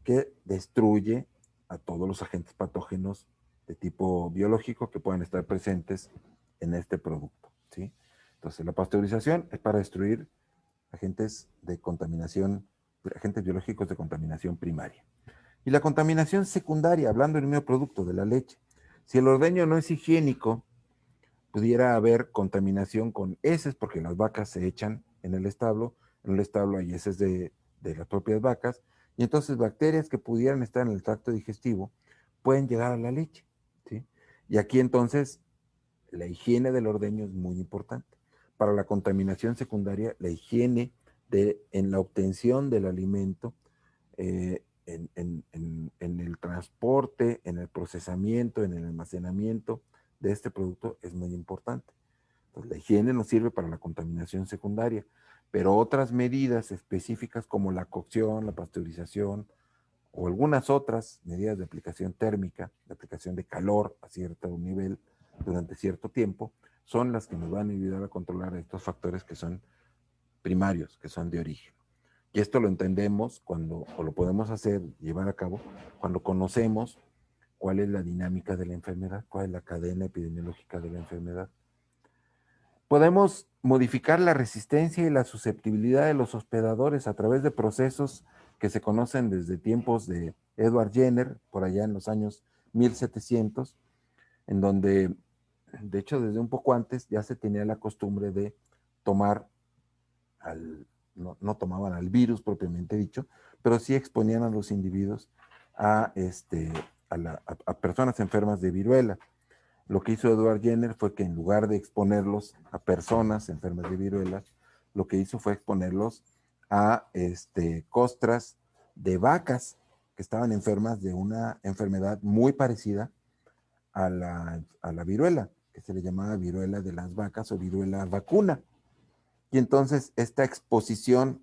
S2: que destruye a todos los agentes patógenos de tipo biológico que puedan estar presentes en este producto, ¿sí? Entonces, la pasteurización es para destruir agentes de contaminación, agentes biológicos de contaminación primaria. Y la contaminación secundaria, hablando del mismo producto, de la leche. Si el ordeño no es higiénico, pudiera haber contaminación con heces, porque las vacas se echan en el establo hay heces de las propias vacas, y entonces bacterias que pudieran estar en el tracto digestivo pueden llegar a la leche, ¿sí? Y aquí entonces la higiene del ordeño es muy importante. Para la contaminación secundaria, la higiene en la obtención del alimento, en el transporte, en el procesamiento, en el almacenamiento de este producto es muy importante. Entonces, la higiene nos sirve para la contaminación secundaria, pero otras medidas específicas como la cocción, la pasteurización o algunas otras medidas de aplicación térmica, de aplicación de calor a cierto nivel durante cierto tiempo, son las que nos van a ayudar a controlar estos factores que son primarios, que son de origen. Y esto lo entendemos cuando, o lo podemos hacer, llevar a cabo, cuando conocemos cuál es la dinámica de la enfermedad, cuál es la cadena epidemiológica de la enfermedad. Podemos modificar la resistencia y la susceptibilidad de los hospedadores a través de procesos que se conocen desde tiempos de Edward Jenner, por allá en los años 1700, en donde, de hecho, desde un poco antes ya se tenía la costumbre de tomar no tomaban al virus propiamente dicho, pero sí exponían a los individuos a, a personas enfermas de viruela. Lo que hizo Edward Jenner fue que en lugar de exponerlos a personas enfermas de viruela, lo que hizo fue exponerlos a costras de vacas que estaban enfermas de una enfermedad muy parecida a la viruela, que se le llamaba viruela de las vacas o viruela vacuna. Y entonces esta exposición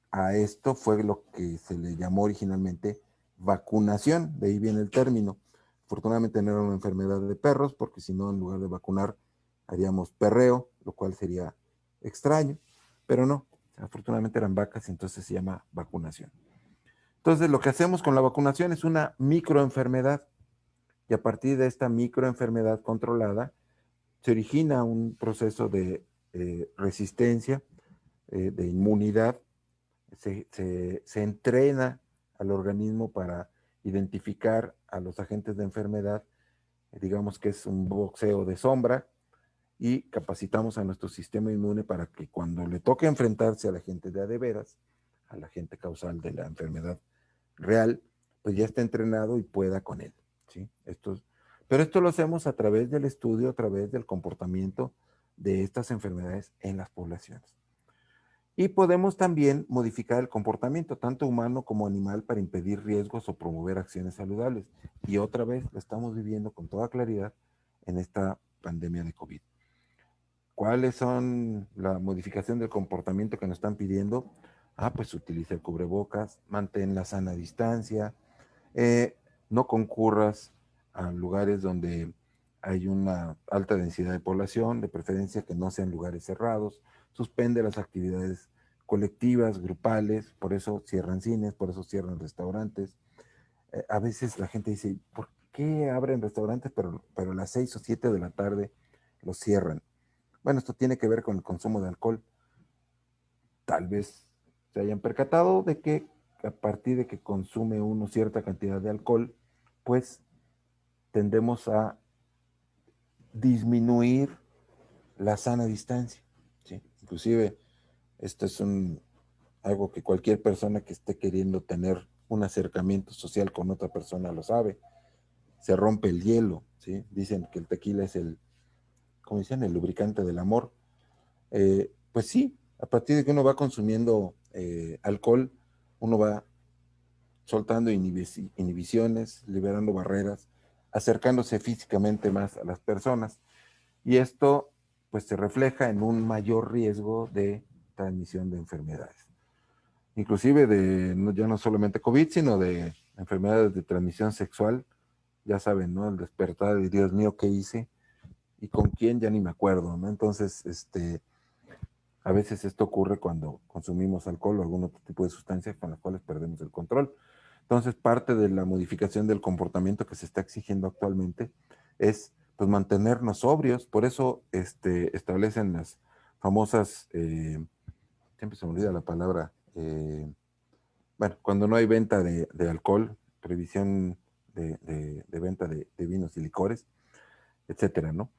S2: a esto fue lo que se le llamó originalmente vacunación, de ahí viene el término. Afortunadamente no era una enfermedad de perros, porque si no, en lugar de vacunar, haríamos perreo, lo cual sería extraño, pero no, afortunadamente eran vacas y entonces se llama vacunación. Entonces lo que hacemos con la vacunación es una microenfermedad, y a partir de esta microenfermedad controlada, se origina un proceso de resistencia, de inmunidad, se entrena al organismo para identificar a los agentes de enfermedad, digamos que es un boxeo de sombra, y capacitamos a nuestro sistema inmune para que cuando le toque enfrentarse al agente de a de veras, al agente causal de la enfermedad real, pues ya está entrenado y pueda con él, ¿sí? Pero esto lo hacemos a través del estudio, a través del comportamiento de estas enfermedades en las poblaciones. Y podemos también modificar el comportamiento, tanto humano como animal, para impedir riesgos o promover acciones saludables. Y otra vez lo estamos viviendo con toda claridad en esta pandemia de COVID. ¿Cuáles son la modificación del comportamiento que nos están pidiendo? Pues utiliza el cubrebocas, mantén la sana distancia, no concurras a lugares donde hay una alta densidad de población, de preferencia que no sean lugares cerrados, suspende las actividades colectivas, grupales, por eso cierran cines, por eso cierran restaurantes. A veces la gente dice, ¿por qué abren restaurantes pero a las 6 o 7 de la tarde los cierran? Bueno, esto tiene que ver con el consumo de alcohol. Tal vez se hayan percatado de que a partir de que consume uno cierta cantidad de alcohol, pues tendemos a disminuir la sana distancia, ¿sí? Inclusive, esto es algo que cualquier persona que esté queriendo tener un acercamiento social con otra persona lo sabe. Se rompe el hielo, ¿sí? Dicen que el tequila es como dicen, el lubricante del amor. Pues sí, a partir de que uno va consumiendo alcohol, uno va soltando inhibiciones, liberando barreras, acercándose físicamente más a las personas. Y esto pues se refleja en un mayor riesgo de transmisión de enfermedades. Inclusive ya no solamente COVID, sino de enfermedades de transmisión sexual. Ya saben, ¿no? El despertar de Dios mío, ¿qué hice? Y con quién ya ni me acuerdo, ¿no? Entonces, a veces esto ocurre cuando consumimos alcohol o algún otro tipo de sustancia con las cuales perdemos el control. Entonces, parte de la modificación del comportamiento que se está exigiendo actualmente es pues mantenernos sobrios. Por eso establecen las famosas, siempre se me olvida la palabra, bueno, cuando no hay venta de alcohol, prohibición de venta de vinos y licores, etcétera, ¿no?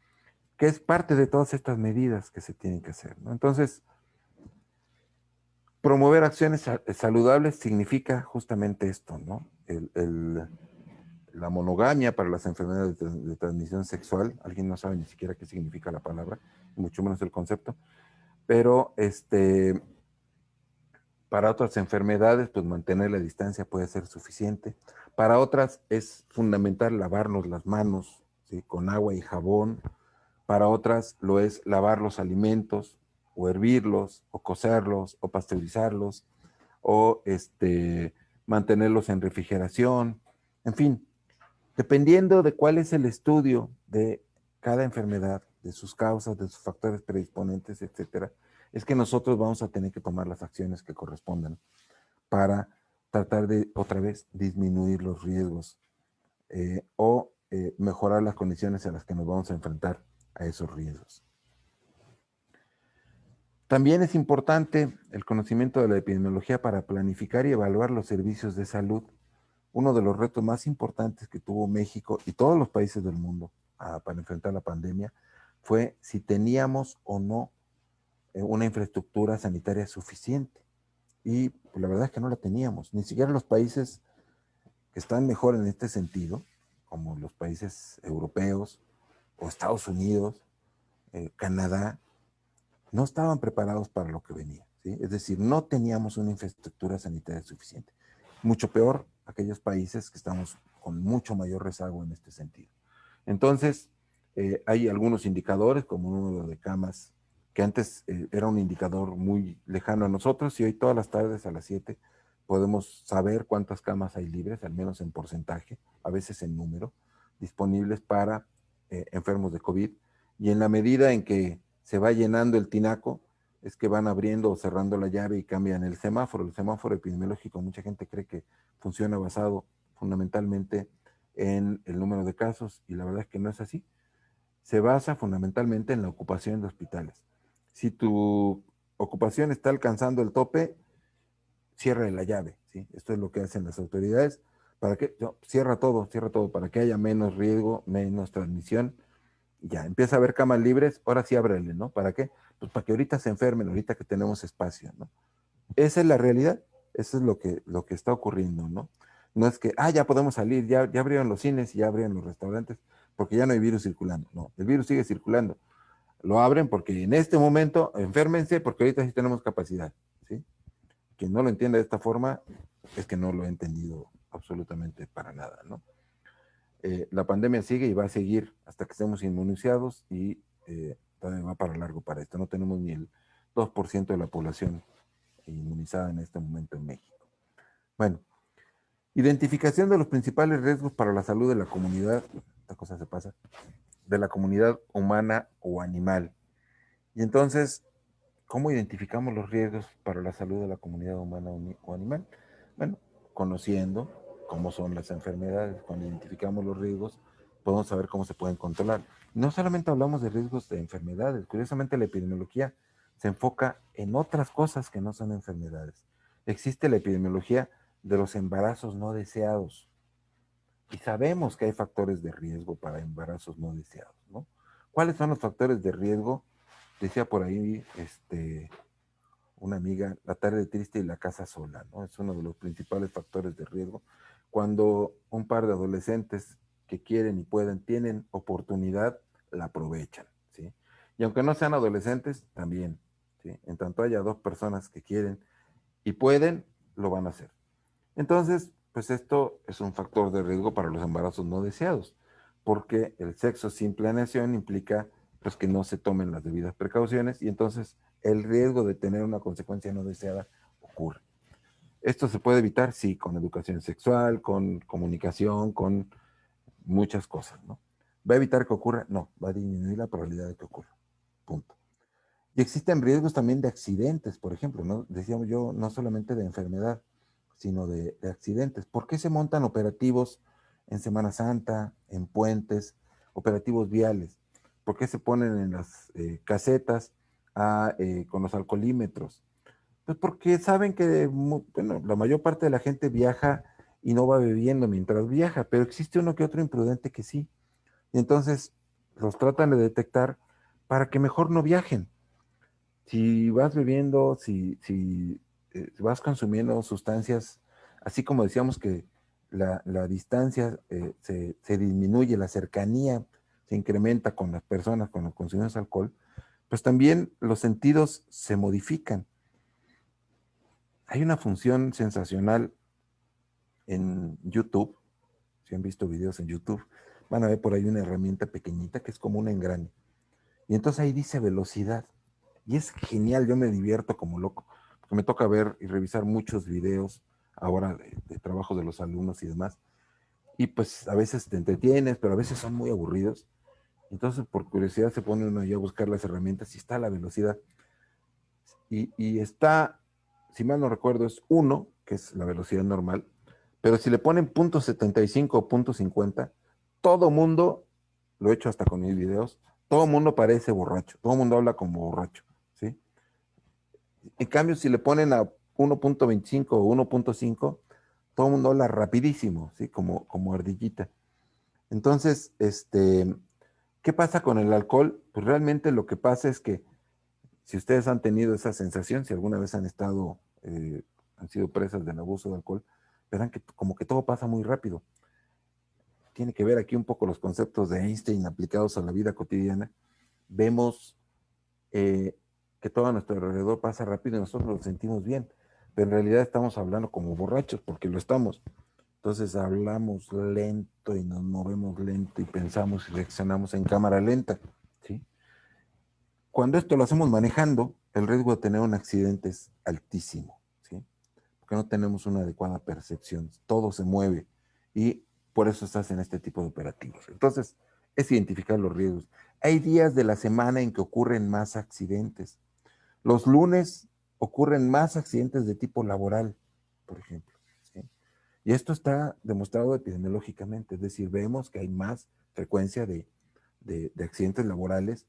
S2: Que es parte de todas estas medidas que se tienen que hacer, ¿no? Entonces, promover acciones saludables significa justamente esto, ¿no? La monogamia para las enfermedades de transmisión sexual, alguien no sabe ni siquiera qué significa la palabra, mucho menos el concepto, pero para otras enfermedades, pues mantener la distancia puede ser suficiente. Para otras es fundamental lavarnos las manos, ¿sí? Con agua y jabón. Para otras lo es lavar los alimentos, o hervirlos, o cocerlos, o pasteurizarlos, o mantenerlos en refrigeración. En fin, dependiendo de cuál es el estudio de cada enfermedad, de sus causas, de sus factores predisponentes, etcétera, es que nosotros vamos a tener que tomar las acciones que correspondan para tratar de, otra vez, disminuir los riesgos o mejorar las condiciones en las que nos vamos a enfrentar a esos riesgos. También es importante el conocimiento de la epidemiología para planificar y evaluar los servicios de salud. Uno de los retos más importantes que tuvo México y todos los países del mundo para enfrentar la pandemia fue si teníamos o no una infraestructura sanitaria suficiente. Y pues, la verdad es que no la teníamos. Ni siquiera los países que están mejor en este sentido, como los países europeos o Estados Unidos, Canadá, no estaban preparados para lo que venía, ¿sí? Es decir, no teníamos una infraestructura sanitaria suficiente. Mucho peor aquellos países que estamos con mucho mayor rezago en este sentido. Entonces, hay algunos indicadores, como el número de camas, que antes era un indicador muy lejano a nosotros, y hoy todas las tardes a las 7 podemos saber cuántas camas hay libres, al menos en porcentaje, a veces en número, disponibles para enfermos de COVID. Y en la medida en que se va llenando el tinaco, es que van abriendo o cerrando la llave y cambian el semáforo. El semáforo epidemiológico, mucha gente cree que funciona basado fundamentalmente en el número de casos, y la verdad es que no es así. Se basa fundamentalmente en la ocupación de hospitales. Si tu ocupación está alcanzando el tope, cierra la llave, ¿sí? Esto es lo que hacen las autoridades. ¿Para qué? No, cierra todo, para que haya menos riesgo, menos transmisión. Ya, empieza a haber camas libres, ahora sí ábrele, ¿no? ¿Para qué? Pues para que ahorita se enfermen, ahorita que tenemos espacio, ¿no? Esa es la realidad, eso es lo que está ocurriendo, ¿no? No es que, ya podemos salir, ya abrieron los cines y ya abrieron los restaurantes, porque ya no hay virus circulando. No, el virus sigue circulando. Lo abren porque en este momento, enférmense porque ahorita sí tenemos capacidad, ¿sí? Quien no lo entiende de esta forma es que no lo ha entendido absolutamente para nada, ¿no? La pandemia sigue y va a seguir hasta que estemos inmunizados y todavía va para largo para esto. No tenemos ni el 2% de la población inmunizada en este momento en México. Bueno, identificación de los principales riesgos para la salud de la comunidad, esta cosa se pasa, de la comunidad humana o animal. Y entonces, ¿cómo identificamos los riesgos para la salud de la comunidad humana o animal? Bueno, conociendo cómo son las enfermedades, cuando identificamos los riesgos, podemos saber cómo se pueden controlar. No solamente hablamos de riesgos de enfermedades, curiosamente la epidemiología se enfoca en otras cosas que no son enfermedades. Existe la epidemiología de los embarazos no deseados y sabemos que hay factores de riesgo para embarazos no deseados, ¿no? ¿Cuáles son los factores de riesgo? Decía por ahí una amiga, la tarde triste y la casa sola, ¿no? Es uno de los principales factores de riesgo. Cuando un par de adolescentes que quieren y pueden, tienen oportunidad, la aprovechan, ¿sí? Y aunque no sean adolescentes, también, ¿sí? En tanto haya dos personas que quieren y pueden, lo van a hacer. Entonces, pues esto es un factor de riesgo para los embarazos no deseados, porque el sexo sin planeación implica pues que no se tomen las debidas precauciones y entonces el riesgo de tener una consecuencia no deseada ocurre. Esto se puede evitar, sí, con educación sexual, con comunicación, con muchas cosas, ¿no? ¿Va a evitar que ocurra? No, va a disminuir la probabilidad de que ocurra. Punto. Y existen riesgos también de accidentes, por ejemplo, ¿no? Decíamos yo, no solamente de enfermedad, sino de accidentes. ¿Por qué se montan operativos en Semana Santa, en puentes, operativos viales? ¿Por qué se ponen en las casetas con los alcoholímetros? Pues porque saben que, bueno, la mayor parte de la gente viaja y no va bebiendo mientras viaja, pero existe uno que otro imprudente que sí. Y entonces los tratan de detectar para que mejor no viajen. Si vas bebiendo, si vas consumiendo sustancias, así como decíamos que la distancia se disminuye, la cercanía se incrementa con las personas cuando consumimos alcohol, pues también los sentidos se modifican. Hay una función sensacional en YouTube, si han visto videos en YouTube, van a ver por ahí una herramienta pequeñita que es como un engrane. Y entonces ahí dice velocidad. Y es genial, yo me divierto como loco, porque me toca ver y revisar muchos videos ahora de trabajo de los alumnos y demás. Y pues a veces te entretienes, pero a veces son muy aburridos. Entonces por curiosidad se pone uno ahí a buscar las herramientas y está la velocidad. Y está, si mal no recuerdo, es 1, que es la velocidad normal, pero si le ponen .75 o .50, todo mundo, lo he hecho hasta con mis videos, todo mundo parece borracho, todo mundo habla como borracho, ¿sí? En cambio, si le ponen a 1.25 o 1.5, todo el mundo habla rapidísimo, ¿sí? Como ardillita. Entonces, ¿qué pasa con el alcohol? Pues realmente lo que pasa es que si ustedes han tenido esa sensación, si alguna vez han estado, han sido presas del abuso de alcohol, verán que como que todo pasa muy rápido. Tiene que ver aquí un poco los conceptos de Einstein aplicados a la vida cotidiana. Vemos que todo a nuestro alrededor pasa rápido y nosotros lo sentimos bien, pero en realidad estamos hablando como borrachos porque lo estamos. Entonces hablamos lento y nos movemos lento y pensamos y reaccionamos en cámara lenta, ¿sí? Cuando esto lo hacemos manejando, el riesgo de tener un accidente es altísimo, ¿sí? Porque no tenemos una adecuada percepción, todo se mueve y por eso estás en este tipo de operativos. Entonces, es identificar los riesgos. Hay días de la semana en que ocurren más accidentes. Los lunes ocurren más accidentes de tipo laboral, por ejemplo, ¿sí? Y esto está demostrado epidemiológicamente, es decir, vemos que hay más frecuencia de accidentes laborales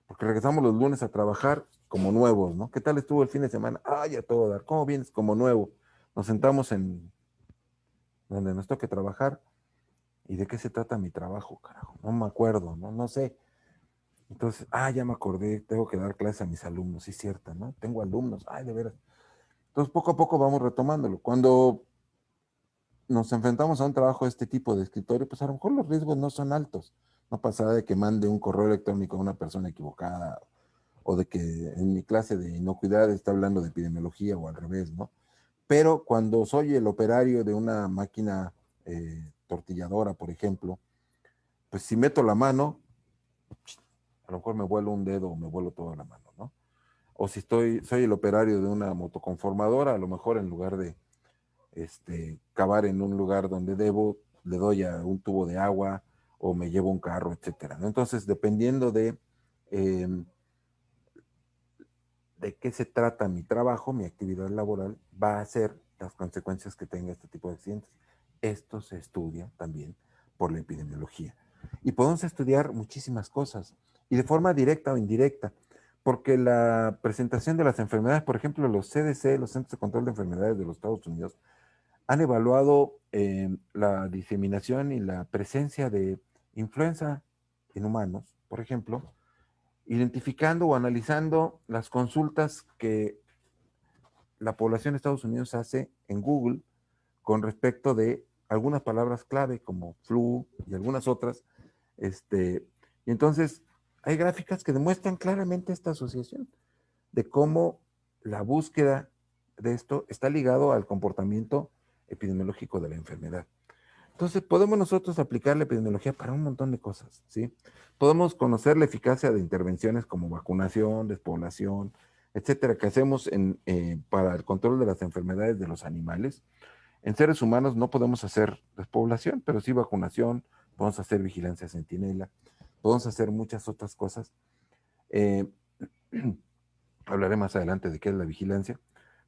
S2: porque regresamos los lunes a trabajar como nuevos, ¿no? ¿Qué tal estuvo el fin de semana? Ah, ya todo dar. ¿Cómo vienes? Como nuevo. Nos sentamos en donde nos toque trabajar. ¿Y de qué se trata mi trabajo, carajo? No me acuerdo, ¿no? No sé. Entonces, ya me acordé, tengo que dar clases a mis alumnos, sí es cierto, ¿no? Tengo alumnos, de veras. Entonces, poco a poco vamos retomándolo. Cuando nos enfrentamos a un trabajo de este tipo de escritorio, pues a lo mejor los riesgos no son altos, No pasará de que mande un correo electrónico a una persona equivocada o de que en mi clase de inocuidad está hablando de epidemiología o al revés, ¿no? Pero cuando soy el operario de una máquina tortilladora, por ejemplo, pues si meto la mano, a lo mejor me vuelo un dedo o me vuelo toda la mano, ¿no? O si soy el operario de una motoconformadora, a lo mejor en lugar de cavar en un lugar donde debo, le doy a un tubo de agua o me llevo un carro, etcétera, ¿no? Entonces, dependiendo eh, de qué se trata mi trabajo, mi actividad laboral, va a ser las consecuencias que tenga este tipo de accidentes. Esto se estudia también por la epidemiología. Y podemos estudiar muchísimas cosas, y de forma directa o indirecta, porque la presentación de las enfermedades, por ejemplo, los CDC, los Centros de Control de Enfermedades de los Estados Unidos, han evaluado la diseminación y la presencia de influenza en humanos, por ejemplo, identificando o analizando las consultas que la población de Estados Unidos hace en Google con respecto de algunas palabras clave como flu y algunas otras. Y entonces hay gráficas que demuestran claramente esta asociación de cómo la búsqueda de esto está ligado al comportamiento epidemiológico de la enfermedad. Entonces, podemos nosotros aplicar la epidemiología para un montón de cosas, ¿sí? Podemos conocer la eficacia de intervenciones como vacunación, despoblación, etcétera, que hacemos para el control de las enfermedades de los animales. En seres humanos no podemos hacer despoblación, pero sí vacunación, podemos hacer vigilancia centinela, podemos hacer muchas otras cosas. Eh, Hablaré más adelante de qué es la vigilancia,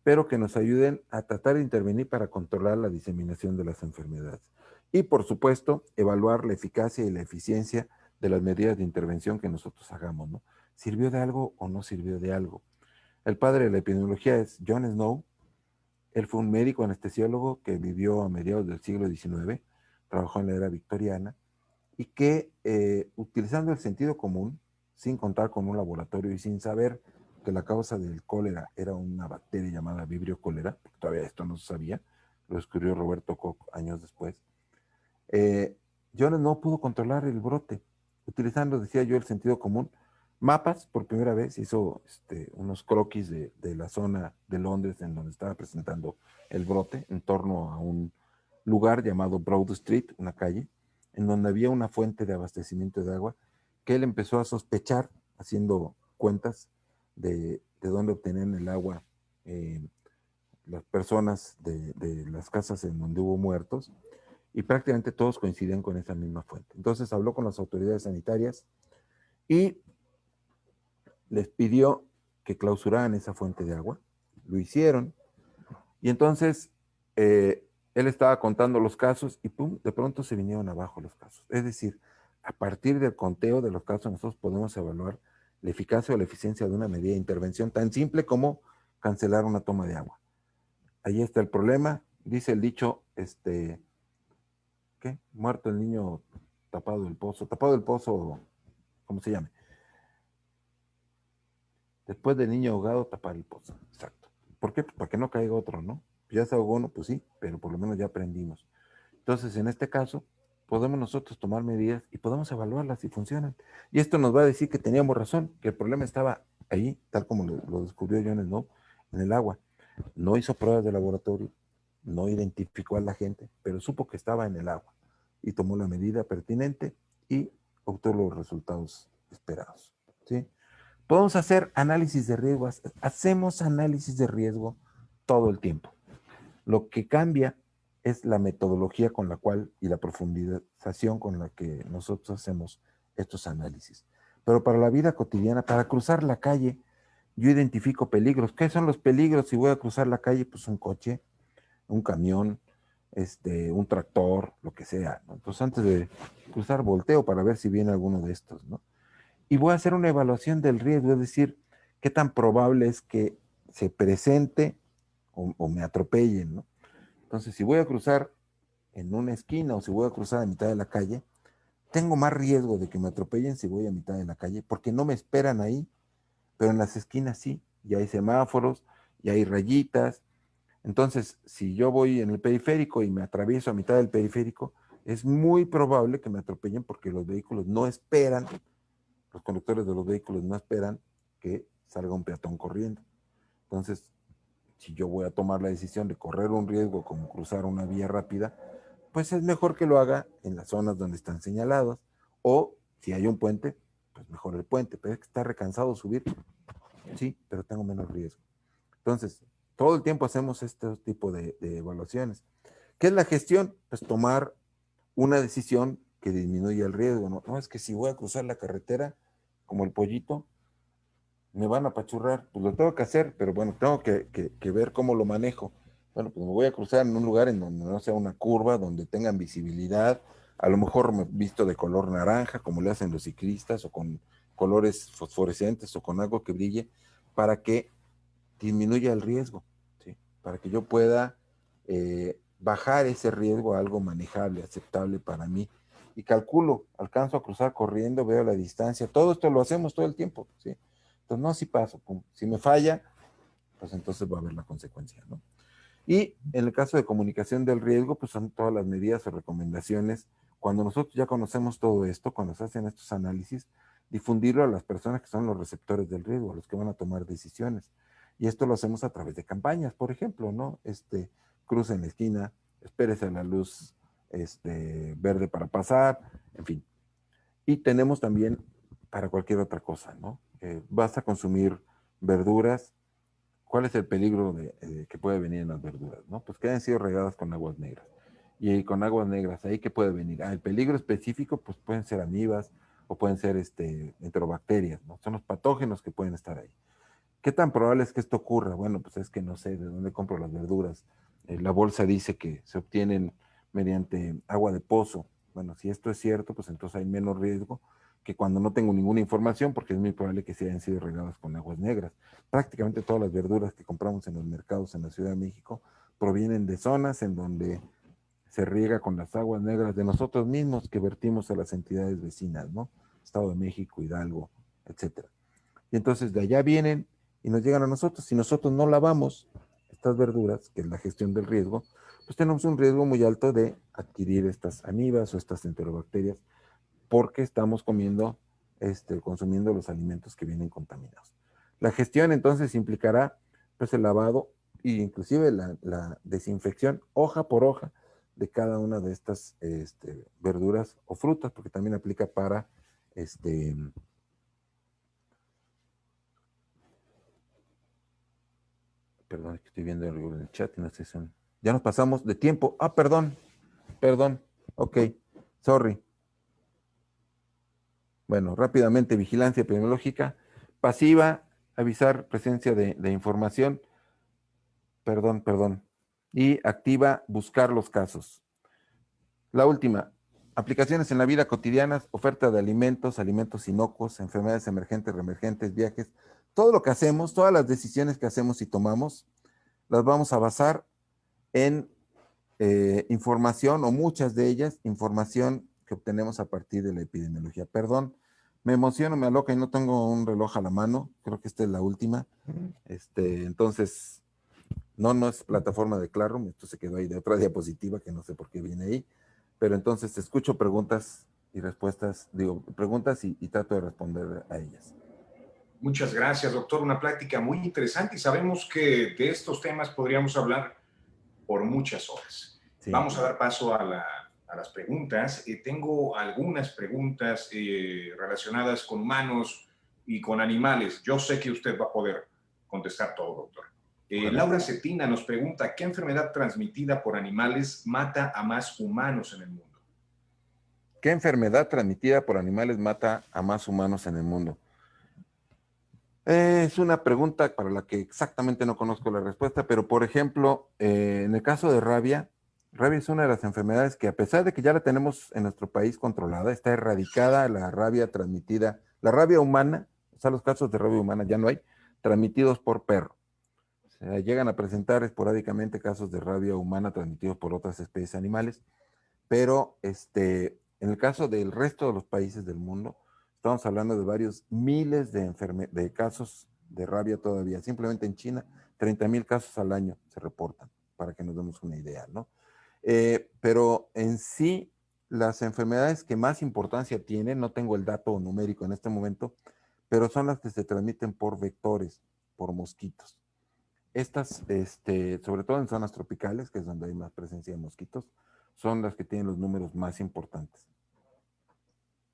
S2: pero que nos ayuden a tratar de intervenir para controlar la diseminación de las enfermedades. Y por supuesto, evaluar la eficacia y la eficiencia de las medidas de intervención que nosotros hagamos, ¿no? ¿Sirvió de algo o no sirvió de algo? El padre de la epidemiología es John Snow. Él fue un médico anestesiólogo que vivió a mediados del siglo XIX, trabajó en la era victoriana, y que utilizando el sentido común, sin contar con un laboratorio y sin saber que la causa del cólera era una bacteria llamada Vibrio cólera, todavía esto no se sabía, lo descubrió Roberto Koch años después, Jones no pudo controlar el brote, utilizando, decía yo, el sentido común, mapas, por primera vez hizo unos croquis de la zona de Londres en donde estaba presentando el brote, en torno a un lugar llamado Broad Street, una calle, en donde había una fuente de abastecimiento de agua, que él empezó a sospechar, haciendo cuentas de dónde obtenían el agua las personas de las casas en donde hubo muertos, y prácticamente todos coincidían con esa misma fuente. Entonces habló con las autoridades sanitarias y les pidió que clausuraran esa fuente de agua. Lo hicieron, y entonces él estaba contando los casos y pum, de pronto se vinieron abajo los casos. Es decir, a partir del conteo de los casos nosotros podemos evaluar la eficacia o la eficiencia de una medida de intervención tan simple como cancelar una toma de agua. Ahí está el problema, dice el dicho, ¿qué? Muerto el niño, tapado el pozo, ¿cómo se llama? Después del niño ahogado, tapar el pozo, exacto. ¿Por qué? Pues para que no caiga otro, ¿no? Ya se ahogó, no, pues sí, pero por lo menos ya aprendimos. Entonces, en este caso, podemos nosotros tomar medidas y podemos evaluarlas si funcionan. Y esto nos va a decir que teníamos razón, que el problema estaba ahí, tal como lo descubrió Jones, ¿no? En el agua. No hizo pruebas de laboratorio, no identificó a la gente, pero supo que estaba en el agua y tomó la medida pertinente y obtuvo los resultados esperados, ¿sí? Podemos hacer análisis de riesgo, hacemos análisis de riesgo todo el tiempo. Lo que cambia es la metodología con la cual y la profundización con la que nosotros hacemos estos análisis. Pero para la vida cotidiana, para cruzar la calle, yo identifico peligros. ¿Qué son los peligros si voy a cruzar la calle? Pues un coche, un camión, un tractor, lo que sea, ¿no? Entonces antes de cruzar volteo para ver si viene alguno de estos, ¿no? Y voy a hacer una evaluación del riesgo, es decir, qué tan probable es que se presente o me atropellen, ¿no? Entonces, si voy a cruzar en una esquina o si voy a cruzar a mitad de la calle, tengo más riesgo de que me atropellen si voy a mitad de la calle, porque no me esperan ahí, pero en las esquinas sí, y hay semáforos, y hay rayitas. Entonces, si yo voy en el periférico y me atravieso a mitad del periférico, es muy probable que me atropellen porque los vehículos no esperan, los conductores de los vehículos no esperan que salga un peatón corriendo. Entonces, si yo voy a tomar la decisión de correr un riesgo como cruzar una vía rápida, pues es mejor que lo haga en las zonas donde están señalados, o si hay un puente, pues mejor el puente, pero es que está recansado subir, sí, pero tengo menos riesgo. Entonces, todo el tiempo hacemos este tipo de evaluaciones. ¿Qué es la gestión? Pues tomar una decisión que disminuya el riesgo, ¿no? No, es que si voy a cruzar la carretera, como el pollito, me van a apachurrar, pues lo tengo que hacer, pero bueno, tengo que ver cómo lo manejo. Bueno, pues me voy a cruzar en un lugar en donde no sea una curva, donde tengan visibilidad, a lo mejor me visto de color naranja, como le hacen los ciclistas, o con colores fosforescentes, o con algo que brille, para que disminuya el riesgo, ¿sí? Para que yo pueda bajar ese riesgo a algo manejable, aceptable para mí. Y calculo, alcanzo a cruzar corriendo, veo la distancia, todo esto lo hacemos todo el tiempo, ¿sí? Entonces, no, si paso, pum. Si me falla, pues entonces va a haber la consecuencia, ¿no? Y en el caso de comunicación del riesgo, pues son todas las medidas o recomendaciones. Cuando nosotros ya conocemos todo esto, cuando se hacen estos análisis, difundirlo a las personas que son los receptores del riesgo, a los que van a tomar decisiones. Y esto lo hacemos a través de campañas, por ejemplo, ¿no? Cruce en la esquina, espérese a la luz verde para pasar, en fin. Y tenemos también para cualquier otra cosa, ¿no? Vas a consumir verduras. ¿Cuál es el peligro que puede venir en las verduras? ¿No? Pues que hayan sido regadas con aguas negras. Y con aguas negras, ¿ahí qué puede venir? El peligro específico, pues pueden ser amibas o pueden ser enterobacterias, ¿no? Son los patógenos que pueden estar ahí. ¿Qué tan probable es que esto ocurra? Bueno, pues es que no sé de dónde compro las verduras. La bolsa dice que se obtienen mediante agua de pozo. Bueno, si esto es cierto, pues entonces hay menos riesgo que cuando no tengo ninguna información, porque es muy probable que se hayan sido regadas con aguas negras. Prácticamente todas las verduras que compramos en los mercados en la Ciudad de México provienen de zonas en donde se riega con las aguas negras de nosotros mismos que vertimos a las entidades vecinas, ¿no? Estado de México, Hidalgo, etcétera. Y entonces de allá vienen y nos llegan a nosotros. Si nosotros no lavamos estas verduras, que es la gestión del riesgo, pues tenemos un riesgo muy alto de adquirir estas amibas o estas enterobacterias porque estamos consumiendo los alimentos que vienen contaminados. La gestión entonces implicará pues el lavado e inclusive la desinfección hoja por hoja de cada una de estas verduras o frutas, porque también aplica para perdón, es que estoy viendo el chat y no sé si son. Ya nos pasamos de tiempo. Ah, perdón. Ok, sorry. Bueno, rápidamente, vigilancia epidemiológica. Pasiva, avisar presencia de información. Perdón. Y activa, buscar los casos. La última, aplicaciones en la vida cotidiana, oferta de alimentos, alimentos inocuos, enfermedades emergentes, reemergentes, viajes. Todo lo que hacemos, todas las decisiones que hacemos y tomamos, las vamos a basar en información, o muchas de ellas, información que obtenemos a partir de la epidemiología. Perdón, me emociono, me aloca y no tengo un reloj a la mano. Creo que esta es la última. Entonces, no es plataforma de Classroom, esto se quedó ahí de otra diapositiva que no sé por qué viene ahí. Pero entonces escucho preguntas y respuestas, preguntas y trato de responder a ellas.
S1: Muchas gracias, doctor. Una plática muy interesante y sabemos que de estos temas podríamos hablar por muchas horas.
S2: Sí.
S1: Vamos a dar paso a las preguntas. Tengo algunas preguntas relacionadas con humanos y con animales. Yo sé que usted va a poder contestar todo, doctor. Laura Cetina nos pregunta, ¿qué enfermedad transmitida por animales mata a más humanos en el mundo?
S2: ¿Qué enfermedad transmitida por animales mata a más humanos en el mundo? Es una pregunta para la que exactamente no conozco la respuesta, pero por ejemplo, en el caso de rabia es una de las enfermedades que a pesar de que ya la tenemos en nuestro país controlada, está erradicada la rabia transmitida, la rabia humana, o sea, los casos de rabia humana ya no hay, transmitidos por perro. O sea, llegan a presentar esporádicamente casos de rabia humana transmitidos por otras especies animales, pero en el caso del resto de los países del mundo, estamos hablando de varios miles de casos de rabia todavía. Simplemente en China, 30,000 casos al año se reportan, para que nos demos una idea, ¿no? Pero en sí, Las enfermedades que más importancia tienen, no tengo el dato numérico en este momento, pero son las que se transmiten por vectores, por mosquitos. Estas, sobre todo en zonas tropicales, que es donde hay más presencia de mosquitos, son las que tienen los números más importantes.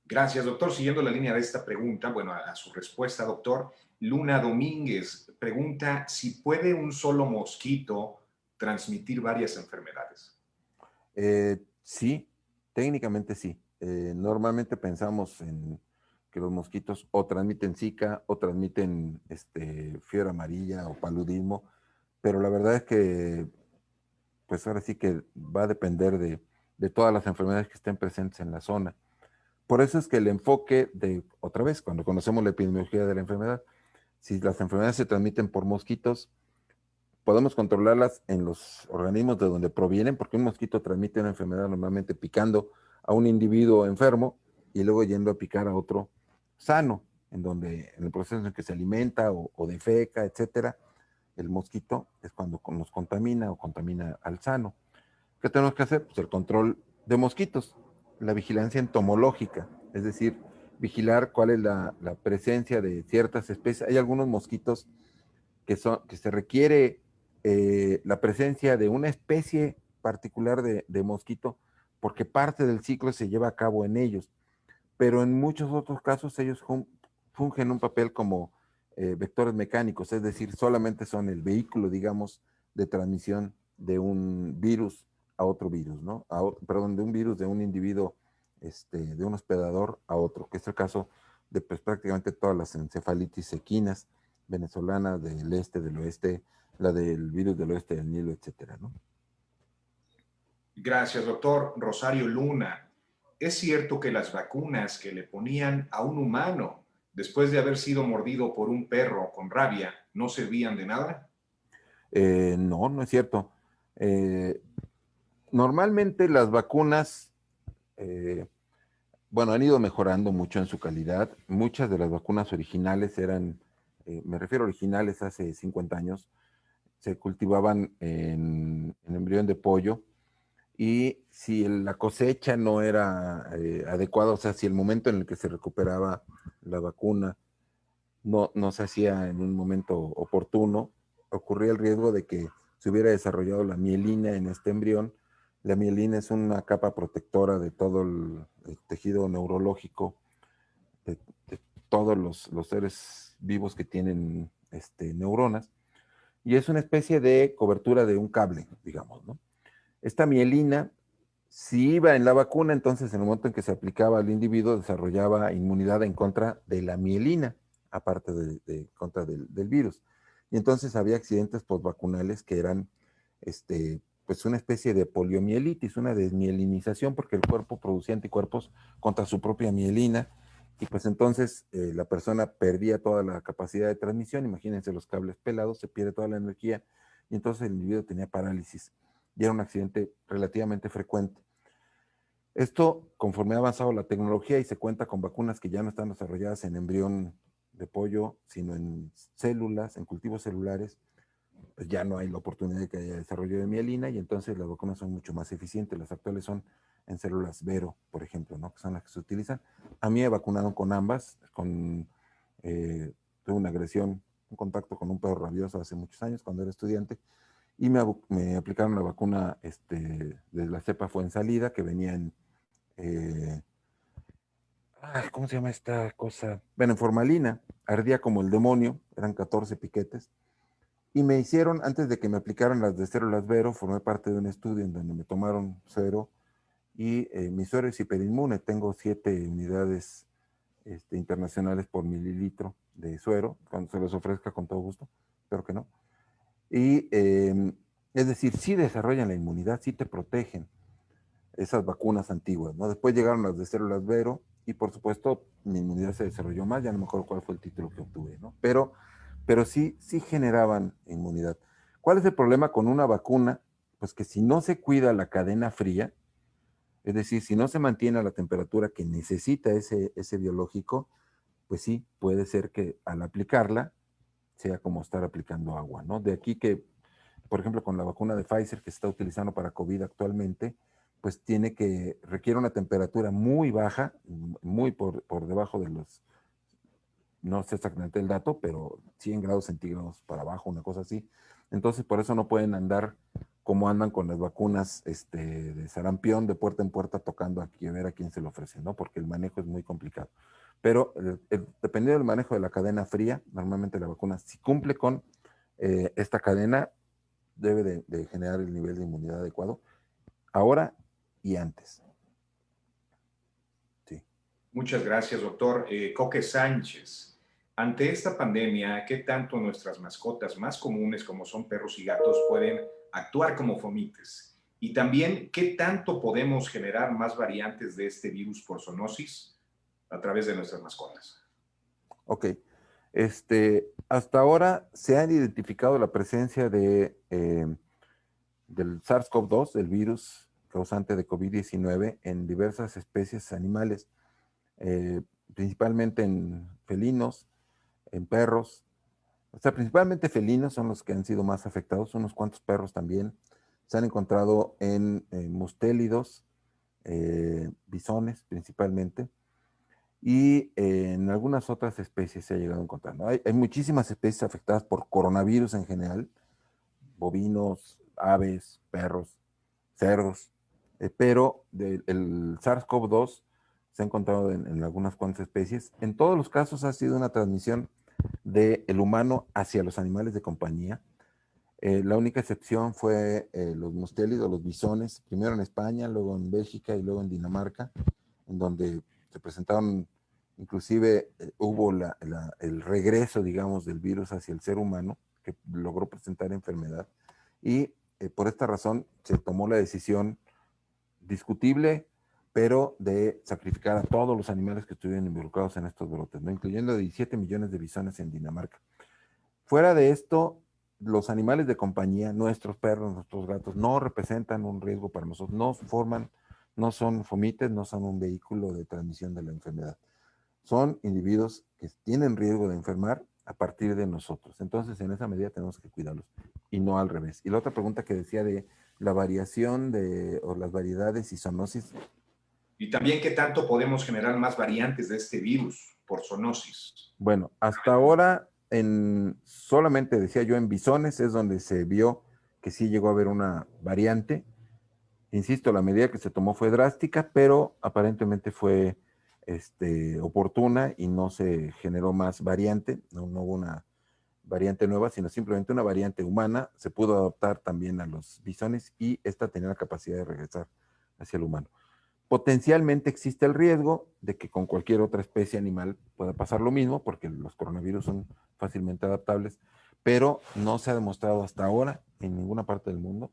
S1: Gracias, doctor. Siguiendo la línea de esta pregunta, bueno, a su respuesta, doctor, Luna Domínguez pregunta si puede un solo mosquito transmitir varias enfermedades.
S2: Sí, técnicamente sí. Normalmente pensamos en que los mosquitos o transmiten Zika o transmiten fiebre amarilla o paludismo, pero la verdad es que pues ahora sí que va a depender de todas las enfermedades que estén presentes en la zona. Por eso es que el enfoque de, otra vez, cuando conocemos la epidemiología de la enfermedad, si las enfermedades se transmiten por mosquitos, podemos controlarlas en los organismos de donde provienen, porque un mosquito transmite una enfermedad normalmente picando a un individuo enfermo y luego yendo a picar a otro sano, en donde en el proceso en que se alimenta o defeca, etcétera, el mosquito es cuando nos contamina o contamina al sano. ¿Qué tenemos que hacer? Pues el control de mosquitos, la vigilancia entomológica, es decir, vigilar cuál es la presencia de ciertas especies. Hay algunos mosquitos que se requiere la presencia de una especie particular de mosquito porque parte del ciclo se lleva a cabo en ellos, pero en muchos otros casos ellos fungen un papel como vectores mecánicos, es decir, solamente son el vehículo, digamos, de transmisión de un virus a otro virus, ¿no? Perdón, de un virus de un individuo, de un hospedador a otro, que es el caso de pues, prácticamente todas las encefalitis equinas venezolana del este, del oeste, la del virus del oeste del Nilo, etcétera, ¿no?
S1: Gracias, doctor. Rosario Luna, ¿es cierto que las vacunas que le ponían a un humano después de haber sido mordido por un perro con rabia no servían de nada?
S2: No, no es cierto. Eh, Normalmente las vacunas, eh, bueno, han ido mejorando mucho en su calidad. Muchas de las vacunas originales eran, me refiero a originales hace 50 años, se cultivaban en embrión de pollo y si la cosecha no era adecuada, o sea, si el momento en el que se recuperaba la vacuna no se hacía en un momento oportuno, ocurría el riesgo de que se hubiera desarrollado la mielina en este embrión. La mielina es una capa protectora de todo el tejido neurológico, de, de todos los seres vivos que tienen neuronas, y es una especie de cobertura de un cable, digamos, ¿no? Esta mielina, si iba en la vacuna, entonces en el momento en que se aplicaba al individuo, desarrollaba inmunidad en contra de la mielina, aparte contra del virus. Y entonces había accidentes postvacunales que eran, pues una especie de poliomielitis, una desmielinización, porque el cuerpo producía anticuerpos contra su propia mielina, y pues entonces la persona perdía toda la capacidad de transmisión, imagínense los cables pelados, se pierde toda la energía, y entonces el individuo tenía parálisis y era un accidente relativamente frecuente. Esto, conforme ha avanzado la tecnología y se cuenta con vacunas que ya no están desarrolladas en embrión de pollo, sino en células, en cultivos celulares, pues ya no hay la oportunidad de que haya desarrollo de mielina y entonces las vacunas son mucho más eficientes. Las actuales son en células Vero, por ejemplo, ¿no? Que son las que se utilizan. A mí me vacunaron con ambas, tuve una agresión, un contacto con un perro rabioso hace muchos años cuando era estudiante y me aplicaron la vacuna de la cepa Fuensalida, que venía en, eh, ¿cómo se llama esta cosa? Bueno, en formalina, ardía como el demonio, eran 14 piquetes, y me hicieron, antes de que me aplicaran las de células Vero, formé parte de un estudio en donde me tomaron suero, y mi suero es hiperinmune, tengo 7 unidades internacionales por mililitro de suero, cuando se los ofrezca con todo gusto, espero que no. Y es decir, sí desarrollan la inmunidad, sí te protegen esas vacunas antiguas, ¿no? Después llegaron las de células Vero y por supuesto mi inmunidad se desarrolló más, ya no me acuerdo cuál fue el título que obtuve, ¿no? Pero sí generaban inmunidad. ¿Cuál es el problema con una vacuna? Pues que si no se cuida la cadena fría, es decir, si no se mantiene a la temperatura que necesita ese biológico, pues sí, puede ser que al aplicarla sea como estar aplicando agua, ¿no? De aquí que, por ejemplo, con la vacuna de Pfizer que se está utilizando para COVID actualmente, pues requiere una temperatura muy baja, muy por debajo de los, no sé exactamente el dato, pero 100 grados centígrados para abajo, una cosa así. Entonces, por eso no pueden andar como andan con las vacunas de sarampión, de puerta en puerta, tocando aquí a ver a quién se lo ofrece, ¿no? Porque el manejo es muy complicado. Pero dependiendo del manejo de la cadena fría, normalmente la vacuna, si cumple con esta cadena, debe de generar el nivel de inmunidad adecuado, ahora y antes. Sí.
S1: Muchas gracias, doctor. Coque Sánchez, ante esta pandemia, ¿qué tanto nuestras mascotas más comunes, como son perros y gatos, pueden actuar como fomites? Y también, ¿qué tanto podemos generar más variantes de este virus por zoonosis a través de nuestras mascotas?
S2: Ok. Hasta ahora se han identificado la presencia del SARS-CoV-2, el virus causante de COVID-19, en diversas especies animales, eh, principalmente en felinos, en perros. O sea, principalmente felinos son los que han sido más afectados, unos cuantos perros también. Se han encontrado en mustélidos, bisones principalmente, y en algunas otras especies se ha llegado a encontrar, ¿no? Hay muchísimas especies afectadas por coronavirus en general, bovinos, aves, perros, cerdos, pero el SARS-CoV-2 se ha encontrado en algunas cuantas especies. En todos los casos ha sido una transmisión del humano hacia los animales de compañía. La única excepción fue los mustélidos, los bisones, primero en España, luego en Bélgica y luego en Dinamarca, en donde se presentaron, inclusive hubo el regreso, digamos, del virus hacia el ser humano, que logró presentar enfermedad. Y por esta razón se tomó la decisión discutible, pero de sacrificar a todos los animales que estuvieron involucrados en estos brotes, ¿no? Incluyendo 17 millones de bisones en Dinamarca. Fuera de esto, los animales de compañía, nuestros perros, nuestros gatos, no representan un riesgo para nosotros, no son fomites, no son un vehículo de transmisión de la enfermedad. Son individuos que tienen riesgo de enfermar a partir de nosotros. Entonces, en esa medida tenemos que cuidarlos y no al revés. Y la otra pregunta que decía de la variación o las variedades y zoonosis.
S1: Y también, ¿qué tanto podemos generar más variantes de este virus por zoonosis?
S2: Bueno, hasta ahora solamente decía yo en bisones es donde se vio que sí llegó a haber una variante. Insisto, la medida que se tomó fue drástica, pero aparentemente fue oportuna y no se generó más variante, no hubo una variante nueva, sino simplemente una variante humana. Se pudo adaptar también a los bisones y esta tenía la capacidad de regresar hacia el humano. Potencialmente existe el riesgo de que con cualquier otra especie animal pueda pasar lo mismo, porque los coronavirus son fácilmente adaptables, pero no se ha demostrado hasta ahora en ninguna parte del mundo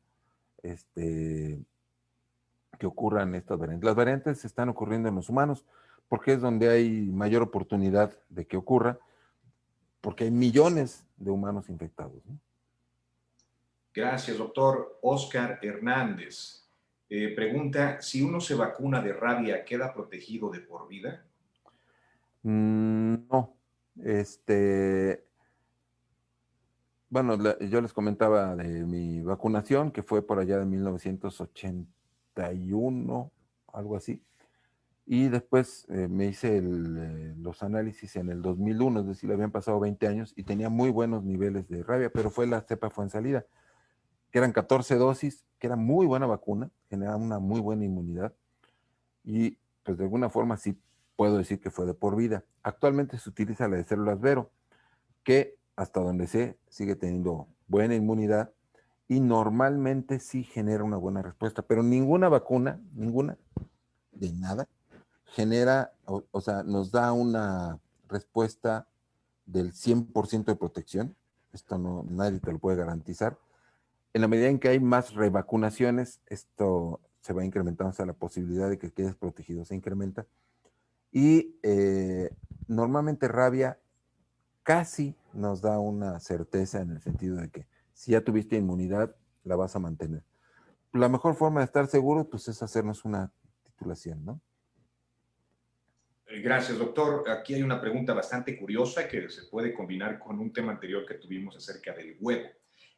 S2: que ocurran estas variantes. Las variantes están ocurriendo en los humanos porque es donde hay mayor oportunidad de que ocurra, porque hay millones de humanos infectados, ¿no?
S1: Gracias, doctor. Oscar Hernández pregunta, si uno se vacuna de rabia, ¿queda protegido de por vida?
S2: No. Bueno, yo les comentaba de mi vacunación, que fue por allá de 1981, algo así. Y después me hice los análisis en el 2001, es decir, habían pasado 20 años y tenía muy buenos niveles de rabia, pero fue la cepa fue en salida, que eran 14 dosis, que era muy buena vacuna, generaba una muy buena inmunidad y pues de alguna forma sí puedo decir que fue de por vida. Actualmente se utiliza la de células Vero, que hasta donde sé sigue teniendo buena inmunidad y normalmente sí genera una buena respuesta, pero ninguna vacuna, ninguna, de nada, genera, o sea, nos da una respuesta del 100% de protección. Esto no, nadie te lo puede garantizar. En la medida en que hay más revacunaciones, esto se va incrementando, o sea, la posibilidad de que quedes protegido se incrementa. Y normalmente rabia casi nos da una certeza en el sentido de que si ya tuviste inmunidad, la vas a mantener. La mejor forma de estar seguro, pues, es hacernos una titulación, ¿no?
S1: Gracias, doctor. Aquí hay una pregunta bastante curiosa que se puede combinar con un tema anterior que tuvimos acerca del huevo.